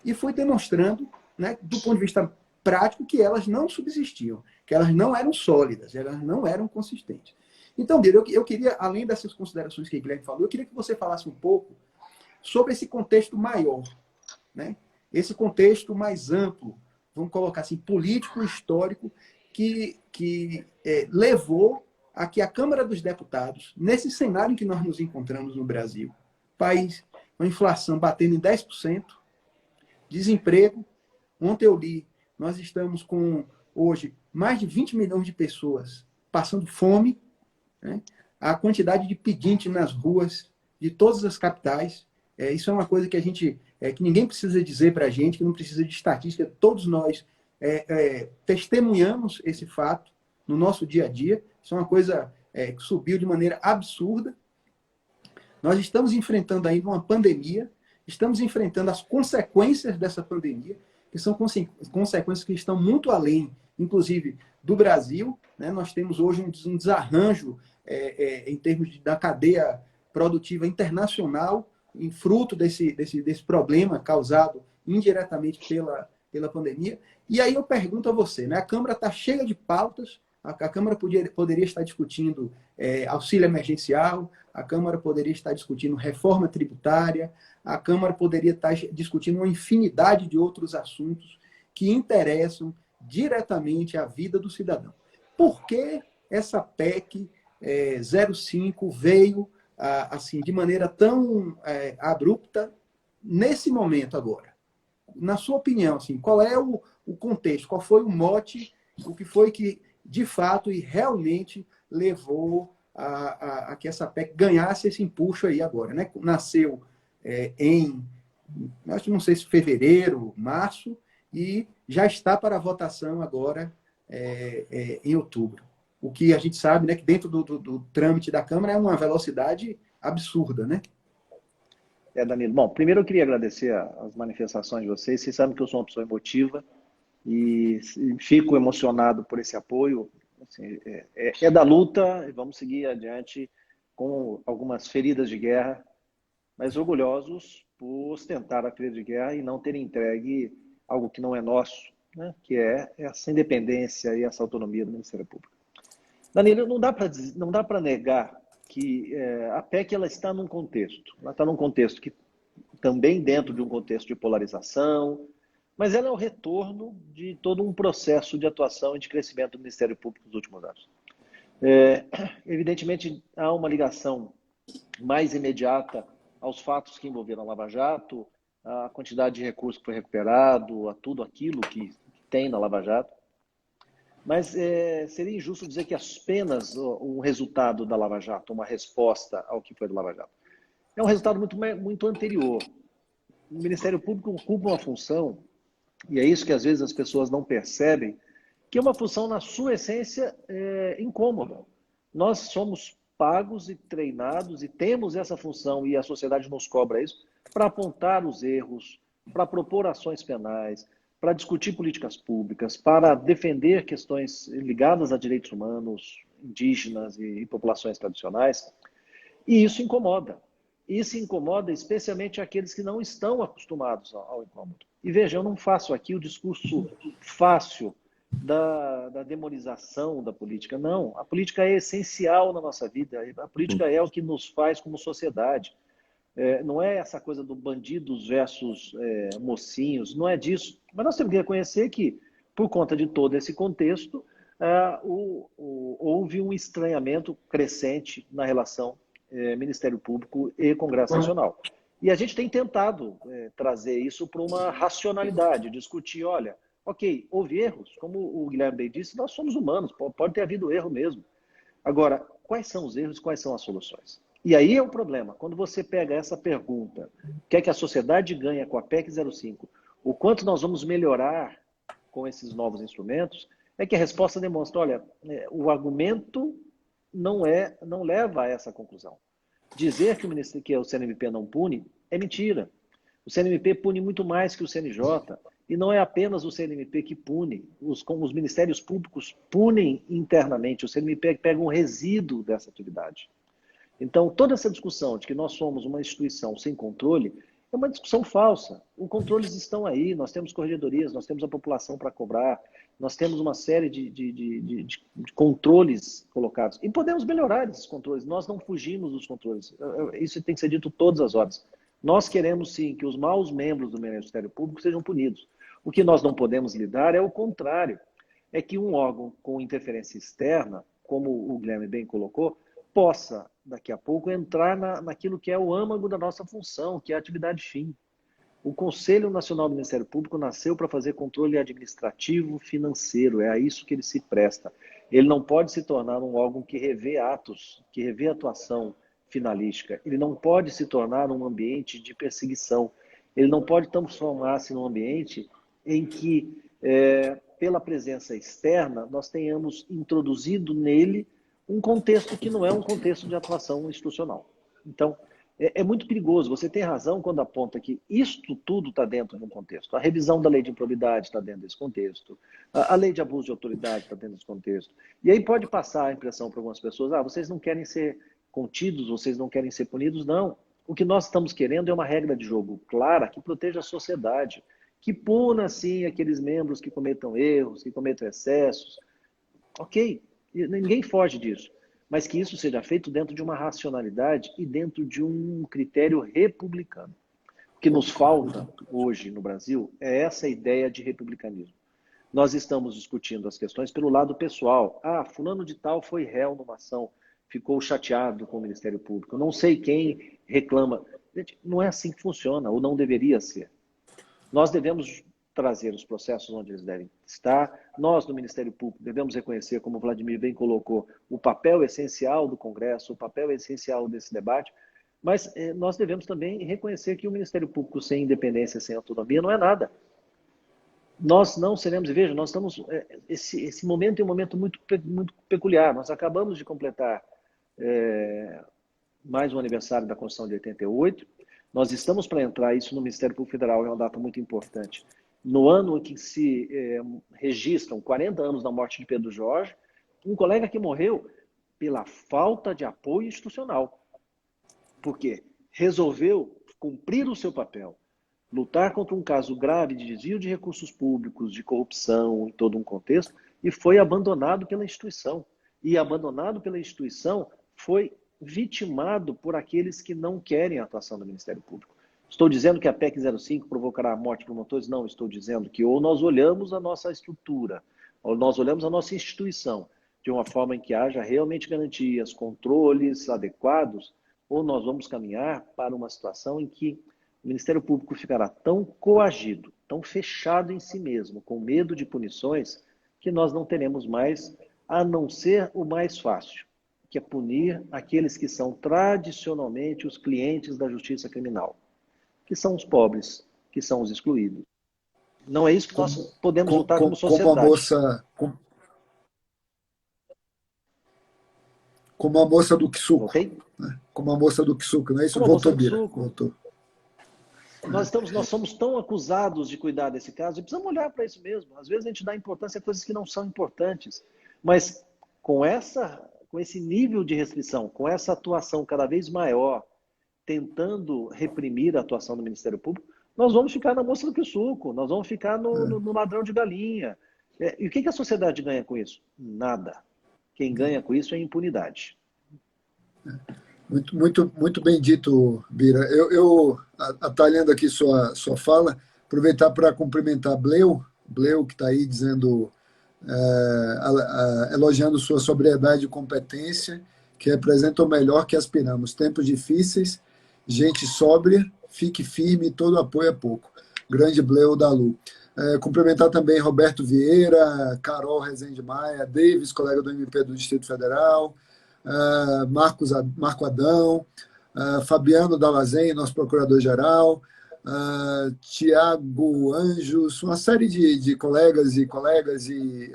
e fui demonstrando, né, do ponto de vista prático, que elas não subsistiam, que elas não eram sólidas, elas não eram consistentes. Então, Bira, eu queria, além dessas considerações que o Guilherme falou, eu queria que você falasse um pouco sobre esse contexto maior, né? Esse contexto mais amplo, vamos colocar assim, político, histórico, que levou a que a Câmara dos Deputados, nesse cenário em que nós nos encontramos no Brasil, país com a inflação batendo em 10%, desemprego, ontem eu li, nós estamos com, hoje, mais de 20 milhões de pessoas passando fome, né? a quantidade de pedinte nas ruas de todas as capitais. Isso é uma coisa que a gente, que ninguém precisa dizer para a gente, que não precisa de estatística, todos nós testemunhamos esse fato no nosso dia a dia. Isso é uma coisa que subiu de maneira absurda. Nós estamos enfrentando ainda uma pandemia, estamos enfrentando as consequências dessa pandemia, que são consequências que estão muito além, inclusive, do Brasil. Né? Nós temos hoje um desarranjo em termos da cadeia produtiva internacional, em fruto desse problema causado indiretamente pela pandemia. E aí eu pergunto a você, né? A Câmara está cheia de pautas, a Câmara poderia estar discutindo auxílio emergencial, a Câmara poderia estar discutindo reforma tributária, a Câmara poderia estar discutindo uma infinidade de outros assuntos que interessam diretamente à vida do cidadão. Por que essa PEC 05 veio assim de maneira tão abrupta nesse momento agora? Na sua opinião, assim, qual é o contexto? Qual foi o mote? O que foi que, de fato e realmente, levou a que essa PEC ganhasse esse empuxo aí agora, né? Nasceu acho que não sei se fevereiro, março, e já está para votação agora em outubro. O que a gente sabe, né, que dentro do trâmite da Câmara é uma velocidade absurda, né? Danilo. Bom, primeiro eu queria agradecer as manifestações de vocês. Vocês sabem que eu sou uma pessoa emotiva e fico emocionado por esse apoio. Assim, é da luta e vamos seguir adiante com algumas feridas de guerra, mas orgulhosos por ostentar a ferida de guerra e não ter entregue algo que não é nosso, né? Que é essa independência e essa autonomia do Ministério Público. Danilo, não dá para negar que a PEC ela está num contexto. Ela está num contexto que também dentro de um contexto de polarização, mas ela é o retorno de todo um processo de atuação e de crescimento do Ministério Público nos últimos anos. Evidentemente, há uma ligação mais imediata aos fatos que envolveram a Lava Jato, a quantidade de recursos que foi recuperado, a tudo aquilo que tem na Lava Jato. Mas seria injusto dizer que apenas um resultado da Lava Jato, uma resposta ao que foi da Lava Jato. É um resultado muito anterior. O Ministério Público ocupa uma função, e é isso que às vezes as pessoas não percebem, que é uma função, na sua essência, incômoda. Nós somos pagos e treinados e temos essa função, e a sociedade nos cobra isso, para apontar os erros, para propor ações penais, para discutir políticas públicas, para defender questões ligadas a direitos humanos, indígenas e populações tradicionais. E isso incomoda. Isso incomoda especialmente aqueles que não estão acostumados ao incômodo. E veja, eu não faço aqui o discurso fácil da demonização da política. Não, a política é essencial na nossa vida. A política é o que nos faz como sociedade. Não é essa coisa do bandidos versus mocinhos, não é disso. Mas nós temos que reconhecer que, por conta de todo esse contexto, houve um estranhamento crescente na relação Ministério Público e Congresso Nacional. E a gente tem tentado trazer isso para uma racionalidade, discutir, olha, ok, houve erros, como o Guilherme bem disse, nós somos humanos, pode ter havido erro mesmo. Agora, quais são os erros, quais são as soluções? E aí é o problema, quando você pega essa pergunta, o que é que a sociedade ganha com a PEC 05, o quanto nós vamos melhorar com esses novos instrumentos, é que a resposta demonstra, olha, o argumento não leva a essa conclusão. Dizer que o CNMP não pune é mentira. O CNMP pune muito mais que o CNJ, e não é apenas o CNMP que pune, os ministérios públicos punem internamente, o CNMP pega um resíduo dessa atividade. Então, toda essa discussão de que nós somos uma instituição sem controle é uma discussão falsa. Os controles estão aí, nós temos corregedorias, nós temos a população para cobrar, nós temos uma série de controles colocados. E podemos melhorar esses controles, nós não fugimos dos controles. Isso tem que ser dito todas as horas. Nós queremos, sim, que os maus membros do Ministério Público sejam punidos. O que nós não podemos lidar é o contrário. É que um órgão com interferência externa, como o Guilherme bem colocou, possa, daqui a pouco, entrar naquilo que é o âmago da nossa função, que é a atividade fim. O Conselho Nacional do Ministério Público nasceu para fazer controle administrativo financeiro, é a isso que ele se presta. Ele não pode se tornar um órgão que revê atos, que revê atuação finalística. Ele não pode se tornar um ambiente de perseguição. Ele não pode transformar-se num ambiente em que, pela presença externa, nós tenhamos introduzido nele um contexto que não é um contexto de atuação institucional. Então, é muito perigoso. Você tem razão quando aponta que isto tudo está dentro de um contexto. A revisão da lei de improbidade está dentro desse contexto. A lei de abuso de autoridade está dentro desse contexto. E aí pode passar a impressão para algumas pessoas, vocês não querem ser contidos, vocês não querem ser punidos. Não. O que nós estamos querendo é uma regra de jogo clara que proteja a sociedade, que puna, sim, aqueles membros que cometam erros, que cometam excessos. Ok, ninguém foge disso. Mas que isso seja feito dentro de uma racionalidade e dentro de um critério republicano. O que nos falta hoje no Brasil é essa ideia de republicanismo. Nós estamos discutindo as questões pelo lado pessoal. Fulano de tal foi réu numa ação, ficou chateado com o Ministério Público. Não sei quem reclama. Gente, não é assim que funciona, ou não deveria ser. Nós devemos trazer os processos onde eles devem estar. Nós, no Ministério Público, devemos reconhecer, como o Vladimir bem colocou, o papel essencial do Congresso, o papel essencial desse debate, mas nós devemos também reconhecer que o Ministério Público sem independência, sem autonomia, não é nada. Nós não seremos, e veja, nós estamos, esse momento é um momento muito peculiar. Nós acabamos de completar mais um aniversário da Constituição de 88, nós estamos para entrar, isso no Ministério Público Federal, é uma data muito importante, no ano em que se registram 40 anos da morte de Pedro Jorge, um colega que morreu pela falta de apoio institucional. Porque resolveu cumprir o seu papel, lutar contra um caso grave de desvio de recursos públicos, de corrupção em todo um contexto, e foi abandonado pela instituição. E abandonado pela instituição, foi vitimado por aqueles que não querem a atuação do Ministério Público. Estou dizendo que a PEC 05 provocará a morte de promotores? Não, estou dizendo que ou nós olhamos a nossa estrutura, ou nós olhamos a nossa instituição de uma forma em que haja realmente garantias, controles adequados, ou nós vamos caminhar para uma situação em que o Ministério Público ficará tão coagido, tão fechado em si mesmo, com medo de punições, que nós não teremos mais, a não ser o mais fácil, que é punir aqueles que são tradicionalmente os clientes da justiça criminal, que são os pobres, que são os excluídos. Não é isso que nós podemos lutar como sociedade. Como a moça do Kisuko. Okay? Né? Como a moça do Kisuko, não é isso? Como Voltou, Bira. Voltou. Nós somos tão acusados de cuidar desse caso, e precisamos olhar para isso mesmo. Às vezes a gente dá importância a coisas que não são importantes. Mas com esse nível de restrição, com essa atuação cada vez maior, tentando reprimir a atuação do Ministério Público, nós vamos ficar na moça do Kisuko, nós vamos ficar no ladrão de galinha. E o que a sociedade ganha com isso? Nada. Quem ganha com isso é a impunidade. Muito bem dito, Bira. Eu atalhando aqui sua fala, aproveitar para cumprimentar Bleu, que está aí dizendo, elogiando sua sobriedade e competência, que representa o melhor que aspiramos. Tempos difíceis, gente sóbria, fique firme, todo apoio é pouco. Grande Bleu da Lu. Cumprimentar também Roberto Vieira, Carol Rezende Maia, Davis, colega do MP do Distrito Federal, Marco Adão, Fabiano Dalazen, nosso procurador-geral, Tiago Anjos, uma série de colegas, e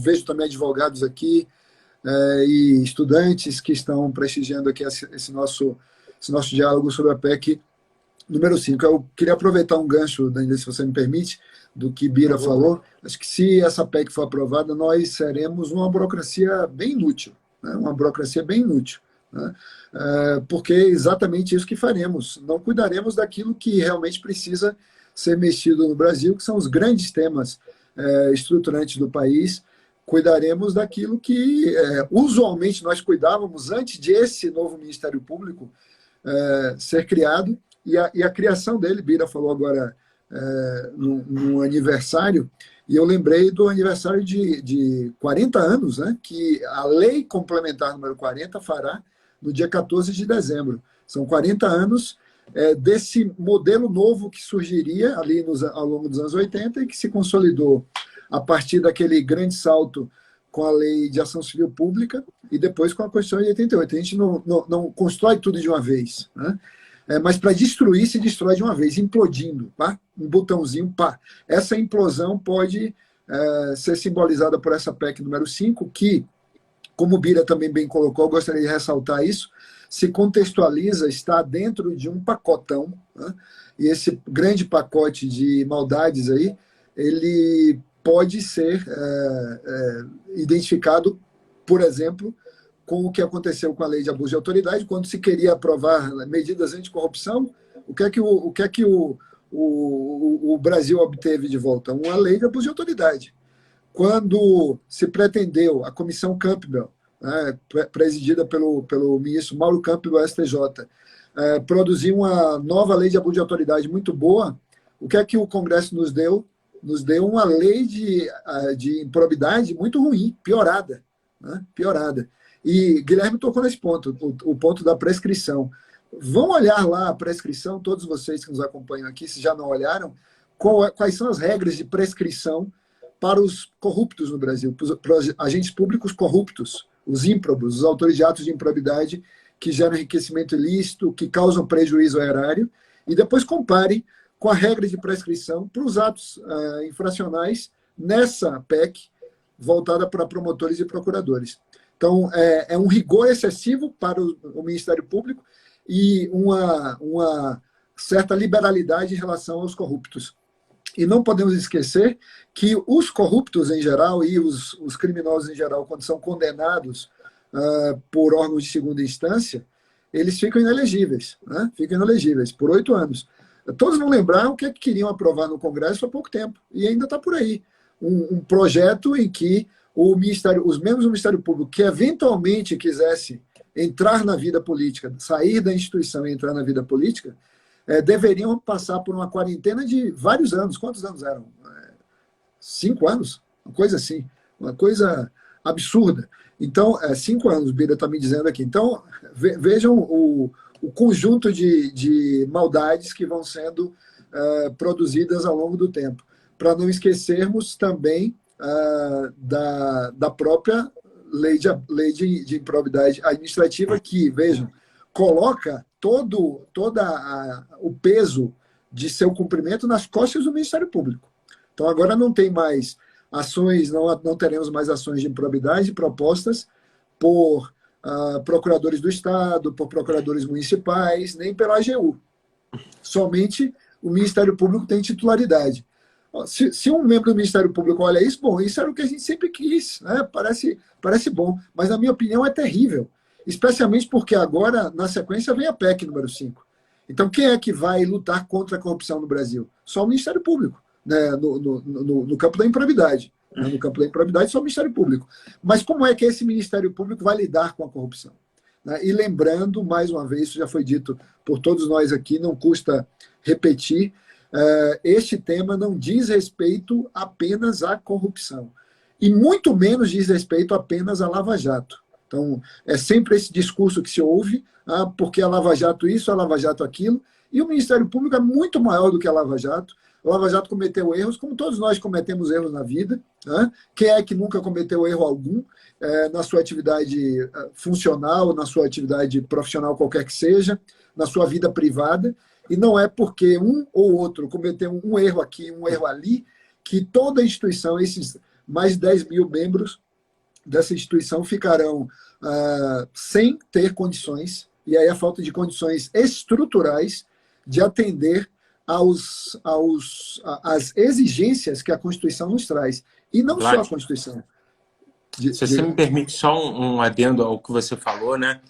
vejo também advogados aqui, e estudantes que estão prestigiando aqui esse nosso diálogo sobre a PEC número 5. Eu queria aproveitar um gancho, Danilo, se você me permite, do que Bira falou. Acho que se essa PEC for aprovada, nós seremos uma burocracia bem inútil. Né? Uma burocracia bem inútil. Né? Porque é exatamente isso que faremos. Não cuidaremos daquilo que realmente precisa ser mexido no Brasil, que são os grandes temas estruturantes do país. Cuidaremos daquilo que usualmente nós cuidávamos antes de esse novo Ministério Público ser criado. E a criação dele, Bira falou agora no aniversário, e eu lembrei do aniversário de 40 anos, né, que a lei complementar número 40 fará no dia 14 de dezembro. São 40 anos desse modelo novo que surgiria ali ao longo dos anos 80 e que se consolidou a partir daquele grande salto com a Lei de Ação Civil Pública e depois com a Constituição de 88. A gente não constrói tudo de uma vez, né? Mas para destruir, se destrói de uma vez, implodindo, pá? Um botãozinho, pá. Essa implosão pode ser simbolizada por essa PEC número 5, que, como o Bira também bem colocou, eu gostaria de ressaltar isso, se contextualiza, está dentro de um pacotão, né? E esse grande pacote de maldades aí, ele pode ser identificado, por exemplo, com o que aconteceu com a lei de abuso de autoridade, quando se queria aprovar medidas anticorrupção, o que é que o Brasil obteve de volta? Uma lei de abuso de autoridade. Quando se pretendeu, a Comissão Campbell, né, presidida pelo ministro Mauro Campbell, do STJ, produzir uma nova lei de abuso de autoridade muito boa, o que é que o Congresso nos deu? Nos deu uma lei de improbidade muito ruim, piorada, né? Piorada. E Guilherme tocou nesse ponto, o ponto da prescrição. Vão olhar lá a prescrição, todos vocês que nos acompanham aqui, se já não olharam, quais são as regras de prescrição para os corruptos no Brasil, para os agentes públicos corruptos, os ímprobos, os autores de atos de improbidade que geram enriquecimento ilícito, que causam prejuízo ao erário, e depois compare com a regra de prescrição para os atos infracionais nessa PEC voltada para promotores e procuradores. Então, é um rigor excessivo para o Ministério Público e uma certa liberalidade em relação aos corruptos. E não podemos esquecer que os corruptos em geral e os criminosos em geral, quando são condenados por órgãos de segunda instância, eles ficam inelegíveis, né? Ficam inelegíveis por 8 anos. Todos vão lembrar o que é que queriam aprovar no Congresso há pouco tempo, e ainda está por aí. Um projeto em que os membros do Ministério Público que eventualmente quisessem entrar na vida política, sair da instituição e entrar na vida política, deveriam passar por uma quarentena de vários anos. Quantos anos eram? 5 anos? Uma coisa assim. Uma coisa absurda. Então, 5 anos, o Bira está me dizendo aqui. Então, vejam o conjunto de maldades que vão sendo produzidas ao longo do tempo. Para não esquecermos também da própria lei de improbidade administrativa, que, vejam, coloca todo o peso de seu cumprimento nas costas do Ministério Público. Então, agora não tem mais ações, não teremos mais ações de improbidade propostas por procuradores do Estado, por procuradores municipais, nem pela AGU. Somente o Ministério Público tem titularidade. Se um membro do Ministério Público olha isso, bom, isso era o que a gente sempre quis, né? Parece bom, mas na minha opinião é terrível, especialmente porque agora, na sequência, vem a PEC número 5. Então, quem é que vai lutar contra a corrupção no Brasil? Só o Ministério Público, né? No campo da improbidade. Né? No campo da improbidade, só o Ministério Público. Mas como é que esse Ministério Público vai lidar com a corrupção? Né? E lembrando, mais uma vez, isso já foi dito por todos nós aqui, não custa repetir, este tema não diz respeito apenas à corrupção. E muito menos diz respeito apenas à Lava Jato. Então, é sempre esse discurso que se ouve, porque a Lava Jato isso, a Lava Jato aquilo, e o Ministério Público é muito maior do que a Lava Jato. A Lava Jato cometeu erros, como todos nós cometemos erros na vida. Né? Quem é que nunca cometeu erro algum na sua atividade funcional, na sua atividade profissional, qualquer que seja, na sua vida privada? E não é porque um ou outro cometeu um erro aqui, um erro ali, que toda a instituição, esses mais de 10 mil membros dessa instituição ficarão sem ter condições, e aí a falta de condições estruturais de atender às exigências que a Constituição nos traz. E não só a Constituição. Se você me permite só um adendo ao que você falou, né?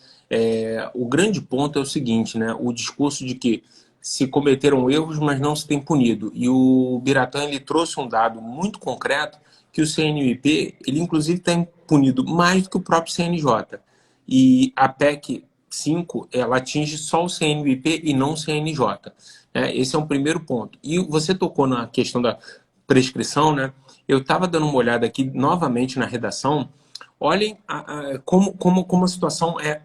O grande ponto é o seguinte, né? O discurso de que se cometeram erros, mas não se tem punido. E o Biratã, ele trouxe um dado muito concreto, que o CNMP, ele inclusive tem punido mais do que o próprio CNJ. E a PEC 5, ela atinge só o CNMP e não o CNJ. Esse é um primeiro ponto. E você tocou na questão da prescrição, né? Eu estava dando uma olhada aqui novamente na redação. Olhem como a situação é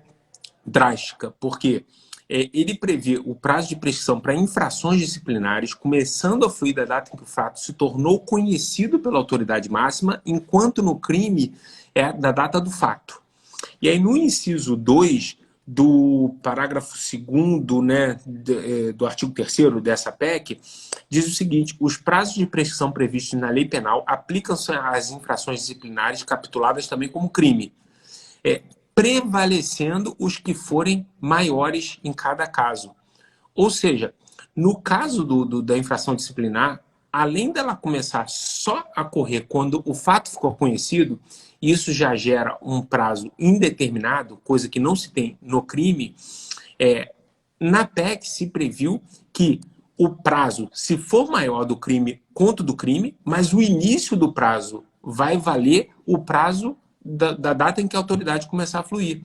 drástica, porque ele prevê o prazo de prescrição para infrações disciplinares, começando a fluir da data em que o fato se tornou conhecido pela autoridade máxima, enquanto no crime é da data do fato. E aí, no inciso 2 do parágrafo 2º, né, do artigo 3º dessa PEC, diz o seguinte: os prazos de prescrição previstos na lei penal aplicam-se às infrações disciplinares capituladas também como crime, prevalecendo os que forem maiores em cada caso. Ou seja, no caso da infração disciplinar, além dela começar só a correr quando o fato ficou conhecido, isso já gera um prazo indeterminado, coisa que não se tem no crime. Na PEC se previu que o prazo, se for maior do crime, quanto do crime, mas o início do prazo vai valer o prazo da data em que a autoridade começar a fluir,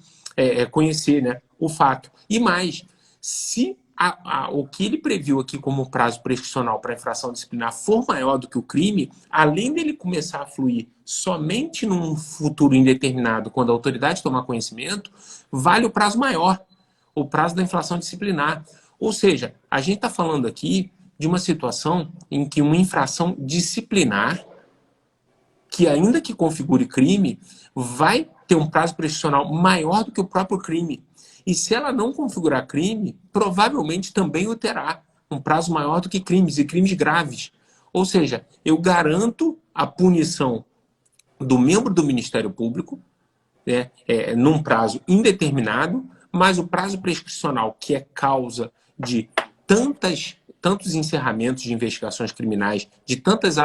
conhecer, né, o fato. E mais, se o que ele previu aqui como prazo prescricional para infração disciplinar for maior do que o crime, além dele começar a fluir somente num futuro indeterminado, quando a autoridade tomar conhecimento, vale o prazo maior, o prazo da infração disciplinar. Ou seja, a gente está falando aqui de uma situação em que uma infração disciplinar, que ainda que configure crime, vai ter um prazo prescricional maior do que o próprio crime. E se ela não configurar crime, provavelmente também o terá um prazo maior do que crimes, e crimes graves. Ou seja, eu garanto a punição do membro do Ministério Público, né, num prazo indeterminado, mas o prazo prescricional, que é causa de tantos encerramentos de investigações criminais, de tantas,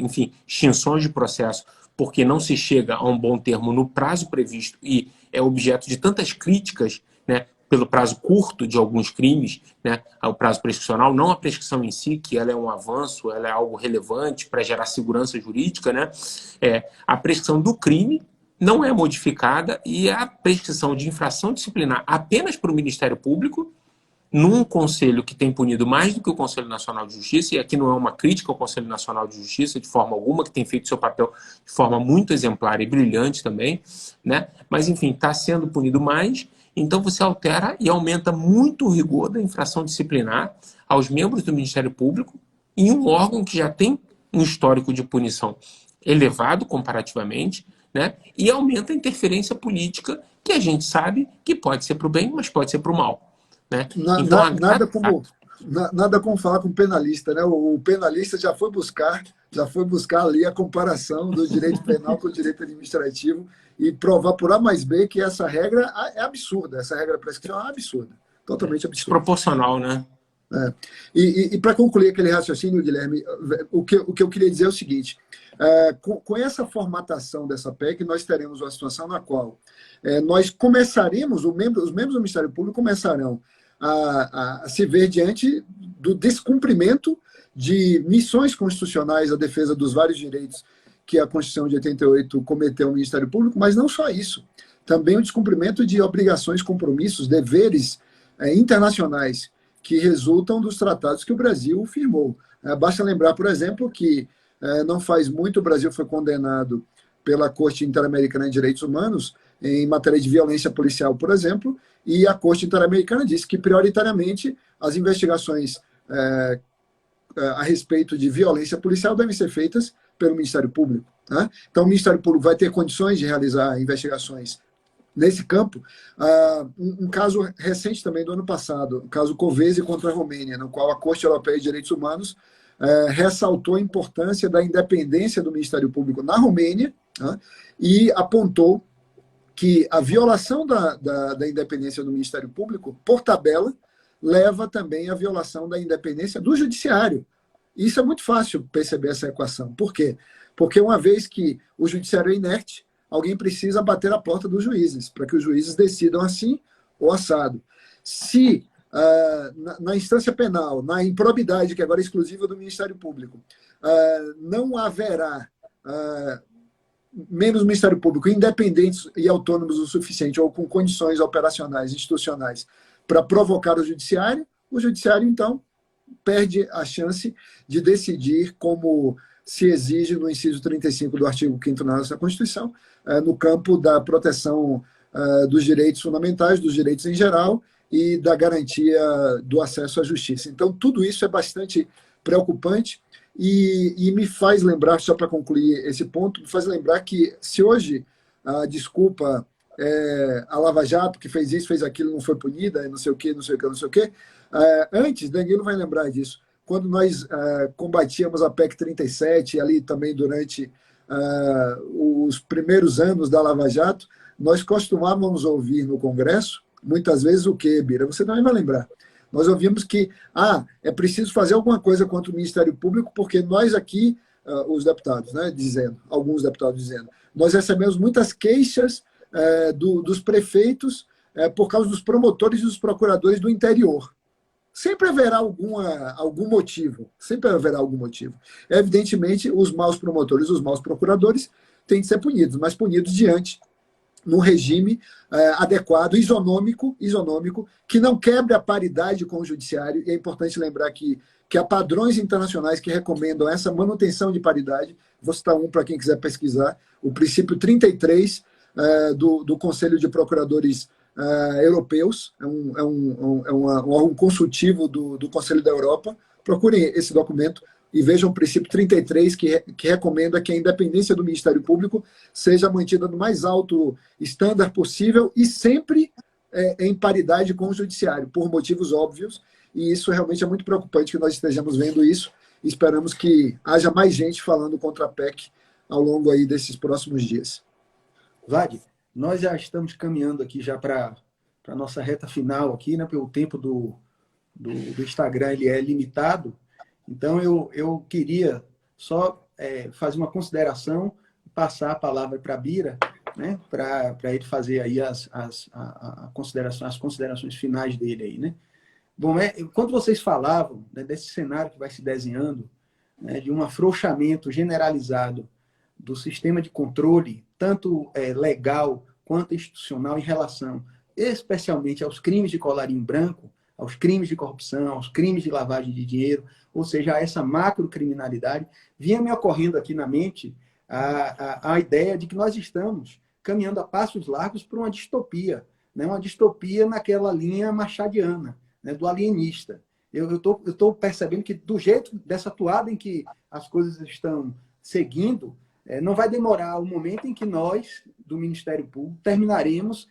enfim, extinções de processo, porque não se chega a um bom termo no prazo previsto e é objeto de tantas críticas, né, pelo prazo curto de alguns crimes, né, ao prazo prescricional, não a prescrição em si, que ela é um avanço, ela é algo relevante para gerar segurança jurídica, né, a prescrição do crime não é modificada e a prescrição de infração disciplinar apenas para o Ministério Público, num conselho que tem punido mais do que o Conselho Nacional de Justiça, e aqui não é uma crítica ao Conselho Nacional de Justiça de forma alguma, que tem feito seu papel de forma muito exemplar e brilhante também, né? Mas, enfim, está sendo punido mais, então você altera e aumenta muito o rigor da infração disciplinar aos membros do Ministério Público em um órgão que já tem um histórico de punição elevado comparativamente, né? E aumenta a interferência política, que a gente sabe que pode ser para o bem, mas pode ser para o mal. Né? Então, nada como falar com o penalista, né? O penalista já foi buscar ali a comparação do direito penal com o direito administrativo e provar por A mais B que essa regra é absurda, essa regra prescricional é absurda, totalmente absurda. Desproporcional, né? E para concluir aquele raciocínio, Guilherme, o que eu queria dizer é o seguinte: com essa formatação dessa PEC, nós teremos uma situação na qual nós começaremos, os membros do Ministério Público começarão a se ver diante do descumprimento de missões constitucionais à defesa dos vários direitos que a Constituição de 88 cometeu ao Ministério Público, mas não só isso, também o descumprimento de obrigações, compromissos, deveres internacionais que resultam dos tratados que o Brasil firmou. Basta lembrar, por exemplo, que não faz muito o Brasil foi condenado pela Corte Interamericana de Direitos Humanos em matéria de violência policial, por exemplo, e a Corte Interamericana disse que, prioritariamente, as investigações a respeito de violência policial devem ser feitas pelo Ministério Público. Tá? Então, o Ministério Público vai ter condições de realizar investigações nesse campo. Um caso recente também do ano passado, o caso Covesi contra a Romênia, no qual a Corte Europeia de Direitos Humanos ressaltou a importância da independência do Ministério Público na Romênia, tá? E apontou que a violação da independência do Ministério Público, por tabela, leva também à violação da independência do Judiciário. Isso é muito fácil perceber essa equação. Por quê? Porque uma vez que o Judiciário é inerte, alguém precisa bater a porta dos juízes, para que os juízes decidam assim ou assado. Se na instância penal, na improbidade, que agora é exclusiva do Ministério Público, não haverá membros do Ministério Público independentes e autônomos o suficiente, ou com condições operacionais, institucionais, para provocar o Judiciário, então, perde a chance de decidir, como se exige no inciso 35 do artigo 5º da nossa Constituição, no campo da proteção dos direitos fundamentais, dos direitos em geral, e da garantia do acesso à justiça. Então, tudo isso é bastante preocupante e me faz lembrar, só para concluir esse ponto, me faz lembrar que se hoje a desculpa a Lava Jato, que fez isso, fez aquilo, não foi punida, não sei o quê, não sei o quê, não sei o quê, antes, Danilo vai lembrar disso, quando nós combatíamos a PEC 37, ali também durante os primeiros anos da Lava Jato, nós costumávamos ouvir no Congresso, muitas vezes o quê, Bira? Você também vai lembrar. Nós ouvimos que é preciso fazer alguma coisa contra o Ministério Público, porque nós aqui, os deputados, né, alguns deputados dizendo, nós recebemos muitas queixas dos prefeitos por causa dos promotores e dos procuradores do interior. Sempre haverá algum motivo. Sempre haverá algum motivo. Evidentemente, os maus promotores, os maus procuradores têm de ser punidos, mas punidos diante num regime adequado, isonômico, que não quebre a paridade com o judiciário. E é importante lembrar que há padrões internacionais que recomendam essa manutenção de paridade. Vou citar um para quem quiser pesquisar. O princípio 33 do Conselho de Procuradores Europeus, é um órgão consultivo do Conselho da Europa. Procurem esse documento e vejam o princípio 33, que recomenda que a independência do Ministério Público seja mantida no mais alto estándar possível e sempre em paridade com o Judiciário, por motivos óbvios, e isso realmente é muito preocupante que nós estejamos vendo isso, e esperamos que haja mais gente falando contra a PEC ao longo aí desses próximos dias. Vlad, nós já estamos caminhando aqui já para a nossa reta final aqui, né? Pelo tempo do Instagram, ele é limitado. Então, eu queria só fazer uma consideração, passar a palavra para a Bira, né? Para ele fazer aí as considerações finais dele aí, né? Bom, quando vocês falavam, né, desse cenário que vai se desenhando, né, de um afrouxamento generalizado do sistema de controle, tanto legal quanto institucional, em relação especialmente aos crimes de colarinho branco, aos crimes de corrupção, aos crimes de lavagem de dinheiro, ou seja, a essa macrocriminalidade, vinha me ocorrendo aqui na mente a ideia de que nós estamos caminhando a passos largos para uma distopia, né? Uma distopia naquela linha machadiana, né? Do alienista. Eu estou percebendo que, do jeito, dessa toada em que as coisas estão seguindo, não vai demorar o momento em que nós, do Ministério Público, terminaremos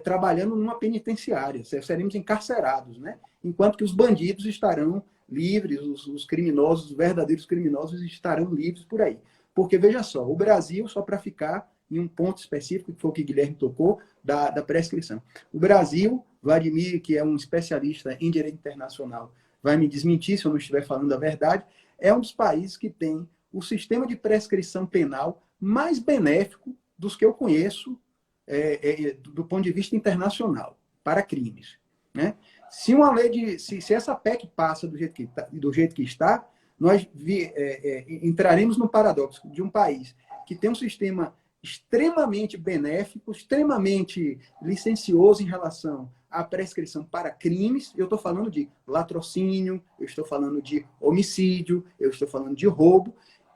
trabalhando numa penitenciária, seremos encarcerados, né? Enquanto que os bandidos estarão livres, os criminosos, os verdadeiros criminosos estarão livres por aí. Porque, veja só, o Brasil, só para ficar em um ponto específico, que foi o que o Guilherme tocou, da prescrição. O Brasil, Vladimir, que é um especialista em direito internacional, vai me desmentir se eu não estiver falando a verdade, é um dos países que tem o sistema de prescrição penal mais benéfico dos que eu conheço do ponto de vista internacional, para crimes, né? Se uma lei se essa PEC passa do jeito que está, nós entraremos no paradoxo de um país que tem um sistema extremamente benéfico, extremamente licencioso em relação à prescrição para crimes. Eu estou falando de latrocínio, eu estou falando de homicídio, eu estou falando de roubo,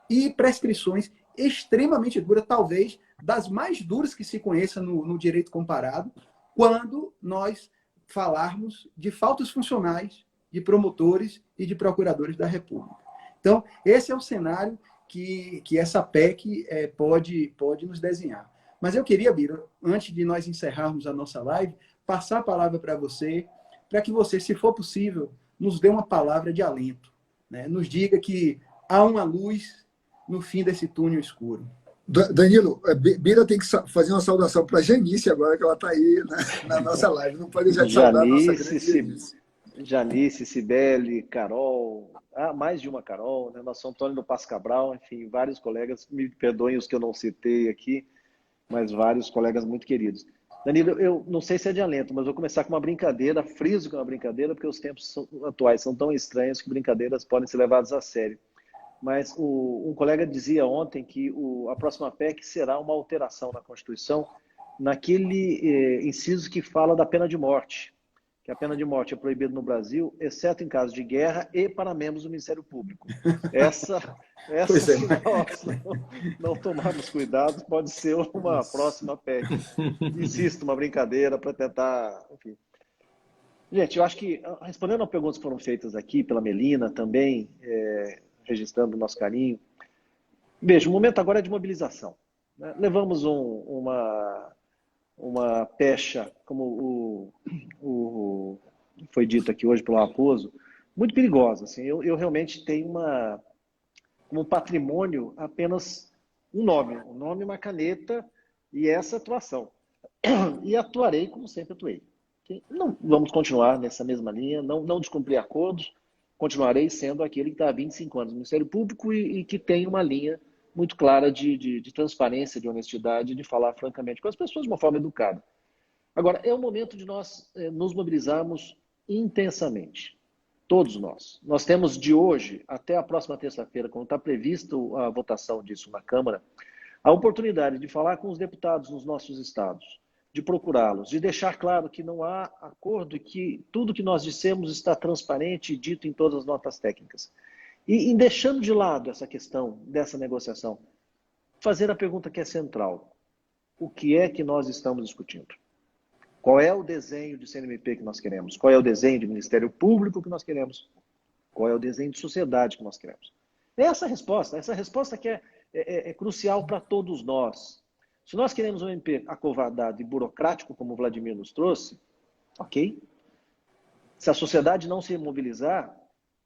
e prescrições extremamente duras, talvez das mais duras que se conheça no direito comparado, quando nós falarmos de faltas funcionais de promotores e de procuradores da República. Então, esse é o cenário que essa PEC pode nos desenhar. Mas eu queria, Bira, antes de nós encerrarmos a nossa live, passar a palavra para você, para que você, se for possível, nos dê uma palavra de alento, né? Nos diga que há uma luz no fim desse túnel escuro. Danilo, Bira tem que fazer uma saudação para a Janice agora, que ela está aí na nossa live. Não pode deixar de saudar a nossa grande Janice. Janice, Cibele, Carol, mais de uma Carol, né? Nosso Antônio do Passo Cabral, enfim, vários colegas, me perdoem os que eu não citei aqui, mas vários colegas muito queridos. Danilo, eu não sei se é de alento, mas vou começar com uma brincadeira, friso com uma brincadeira, porque os tempos atuais são tão estranhos que brincadeiras podem ser levadas a sério. Mas um colega dizia ontem que a próxima PEC será uma alteração na Constituição naquele inciso que fala da pena de morte, que a pena de morte é proibida no Brasil, exceto em caso de guerra e para membros do Ministério Público. Essa se nós não tomarmos cuidado, pode ser uma próxima PEC. Insisto, uma brincadeira para tentar... Enfim. Gente, eu acho que, respondendo a perguntas que foram feitas aqui pela Melina também, registrando o nosso carinho, veja, o momento agora é de mobilização, né? Levamos uma pecha, como foi dito aqui hoje pelo Raposo, muito perigosa. Assim, eu realmente tenho como patrimônio apenas um nome e uma caneta e essa atuação. E atuarei como sempre atuei. Não vamos continuar nessa mesma linha, não descumprir acordos, continuarei sendo aquele que está há 25 anos no Ministério Público e que tem uma linha muito clara de transparência, de honestidade, de falar francamente com as pessoas de uma forma educada. Agora, é o momento de nós nos mobilizarmos intensamente. Todos nós. Nós temos de hoje até a próxima terça-feira, quando está prevista a votação disso na Câmara, a oportunidade de falar com os deputados nos nossos estados, de procurá-los, de deixar claro que não há acordo e que tudo que nós dissemos está transparente e dito em todas as notas técnicas. E em deixando de lado essa questão dessa negociação, fazer a pergunta que é central. O que é que nós estamos discutindo? Qual é o desenho de CNMP que nós queremos? Qual é o desenho de Ministério Público que nós queremos? Qual é o desenho de sociedade que nós queremos? Essa resposta que é crucial para todos nós. Se nós queremos um MP acovardado e burocrático, como o Vladimir nos trouxe, ok. Se a sociedade não se mobilizar,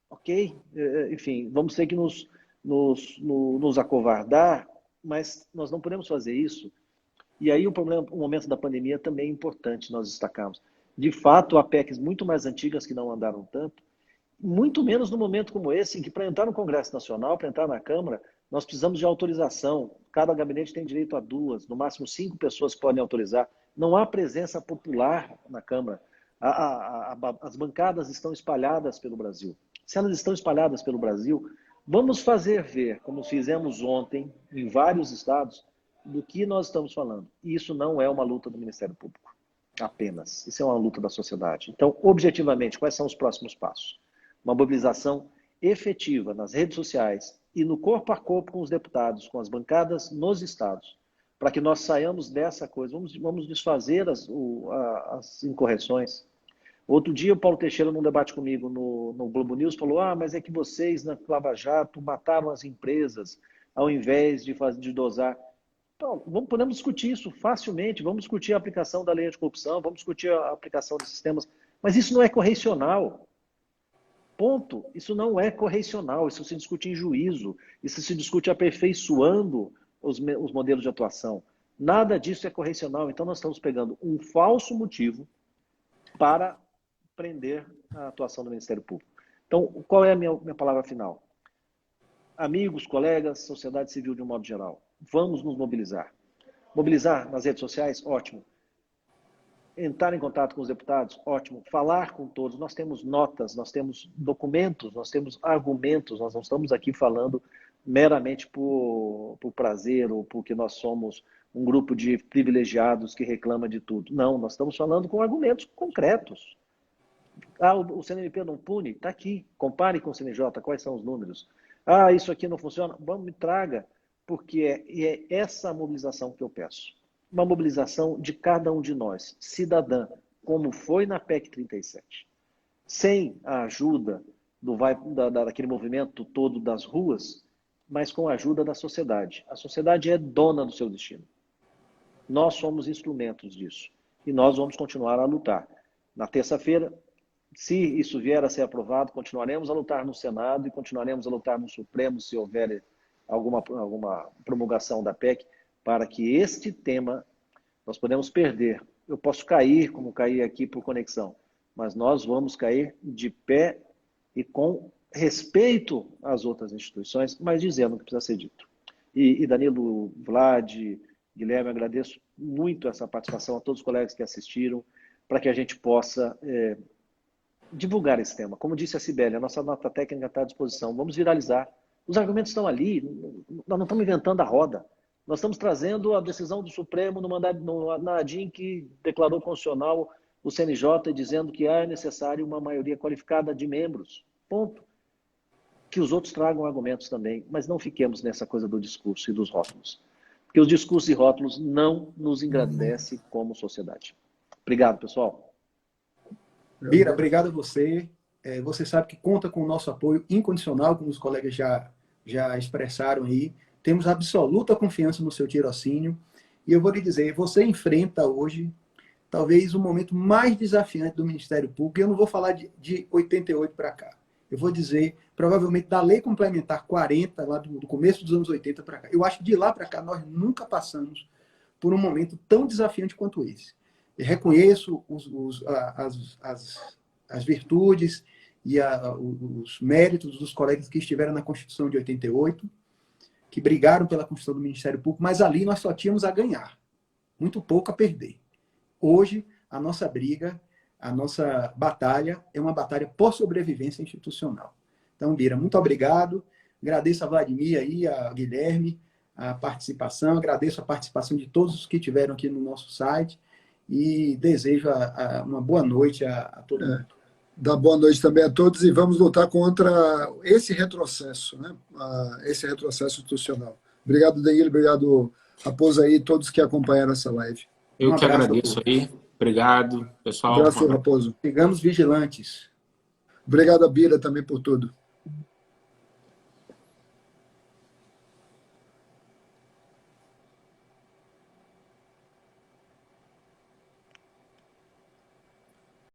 ok. Enfim, vamos ter que nos acovardar, mas nós não podemos fazer isso. E aí o momento da pandemia também é importante nós destacarmos. De fato, há PECs muito mais antigas que não andaram tanto, muito menos num momento como esse, em que para entrar no Congresso Nacional, para entrar na Câmara, nós precisamos de autorização. Cada gabinete tem direito a 2, no máximo 5 pessoas podem autorizar. Não há presença popular na Câmara. As bancadas estão espalhadas pelo Brasil. Se elas estão espalhadas pelo Brasil, vamos fazer ver, como fizemos ontem em vários estados, do que nós estamos falando. E isso não é uma luta do Ministério Público, apenas. Isso é uma luta da sociedade. Então, objetivamente, quais são os próximos passos? Uma mobilização efetiva nas redes sociais e no corpo a corpo com os deputados, com as bancadas nos estados, para que nós saiamos dessa coisa. Vamos desfazer as incorreções. Outro dia, o Paulo Teixeira, num debate comigo no Globo News, falou: mas é que vocês, na Lava Jato, mataram as empresas, ao invés de dosar. Então, podemos discutir isso facilmente, vamos discutir a aplicação da lei anticorrupção, vamos discutir a aplicação de sistemas, mas isso não é correicional. Ponto. Isso não é correicional, isso se discute em juízo, isso se discute aperfeiçoando os modelos de atuação. Nada disso é correicional, então nós estamos pegando um falso motivo para prender a atuação do Ministério Público. Então, qual é a minha palavra final? Amigos, colegas, sociedade civil de um modo geral, vamos nos mobilizar. Mobilizar nas redes sociais? Ótimo. Entrar em contato com os deputados? Ótimo. Falar com todos. Nós temos notas, nós temos documentos, nós temos argumentos. Nós não estamos aqui falando meramente por prazer ou porque nós somos um grupo de privilegiados que reclama de tudo. Não, nós estamos falando com argumentos concretos. O CNMP não pune? Está aqui. Compare com o CNJ. Quais são os números? Isso aqui não funciona? Vamos, me traga. Porque é essa mobilização que eu peço. Uma mobilização de cada um de nós, cidadã, como foi na PEC 37. Sem a ajuda daquele movimento todo das ruas, mas com a ajuda da sociedade. A sociedade é dona do seu destino. Nós somos instrumentos disso. E nós vamos continuar a lutar. Na terça-feira, se isso vier a ser aprovado, continuaremos a lutar no Senado e continuaremos a lutar no Supremo, se houver alguma promulgação da PEC, para que este tema nós podemos perder. Eu posso cair, como caí aqui por conexão, mas nós vamos cair de pé e com respeito às outras instituições, mas dizendo o que precisa ser dito. E Danilo, Vlad, Guilherme, agradeço muito essa participação a todos os colegas que assistiram, para que a gente possa divulgar esse tema. Como disse a Cibele, a nossa nota técnica está à disposição. Vamos viralizar. Os argumentos estão ali, nós não estamos inventando a roda. Nós estamos trazendo a decisão do Supremo na ADIM, que declarou constitucional o CNJ, dizendo que é necessário uma maioria qualificada de membros. Ponto. Que os outros tragam argumentos também, mas não fiquemos nessa coisa do discurso e dos rótulos. Porque os discursos e rótulos não nos engrandecem como sociedade. Obrigado, pessoal. Bira, obrigado a você. Você sabe que conta com o nosso apoio incondicional, como os colegas já expressaram aí. Temos absoluta confiança no seu tirocínio. E eu vou lhe dizer, você enfrenta hoje talvez o momento mais desafiante do Ministério Público. Eu não vou falar de 88 para cá. Eu vou dizer, provavelmente, da Lei Complementar 40, lá do começo dos anos 80 para cá. Eu acho que de lá para cá nós nunca passamos por um momento tão desafiante quanto esse. Eu reconheço as virtudes e os méritos dos colegas que estiveram na Constituição de 88, que brigaram pela Constituição do Ministério Público, mas ali nós só tínhamos a ganhar, muito pouco a perder. Hoje, a nossa briga, a nossa batalha é uma batalha por sobrevivência institucional. Então, Bira, muito obrigado. Agradeço a Vladimir aí, a Guilherme, a participação. Agradeço a participação de todos os que estiveram aqui no nosso site e desejo uma boa noite a todo mundo. Dá boa noite também a todos e vamos lutar contra esse retrocesso, né? Esse retrocesso institucional. Obrigado, Danilo. Obrigado, Raposo aí, todos que acompanharam essa live. Eu que agradeço aí. Obrigado, pessoal. Um abraço, Raposo. Sigamos vigilantes. Obrigado a Bira também por tudo.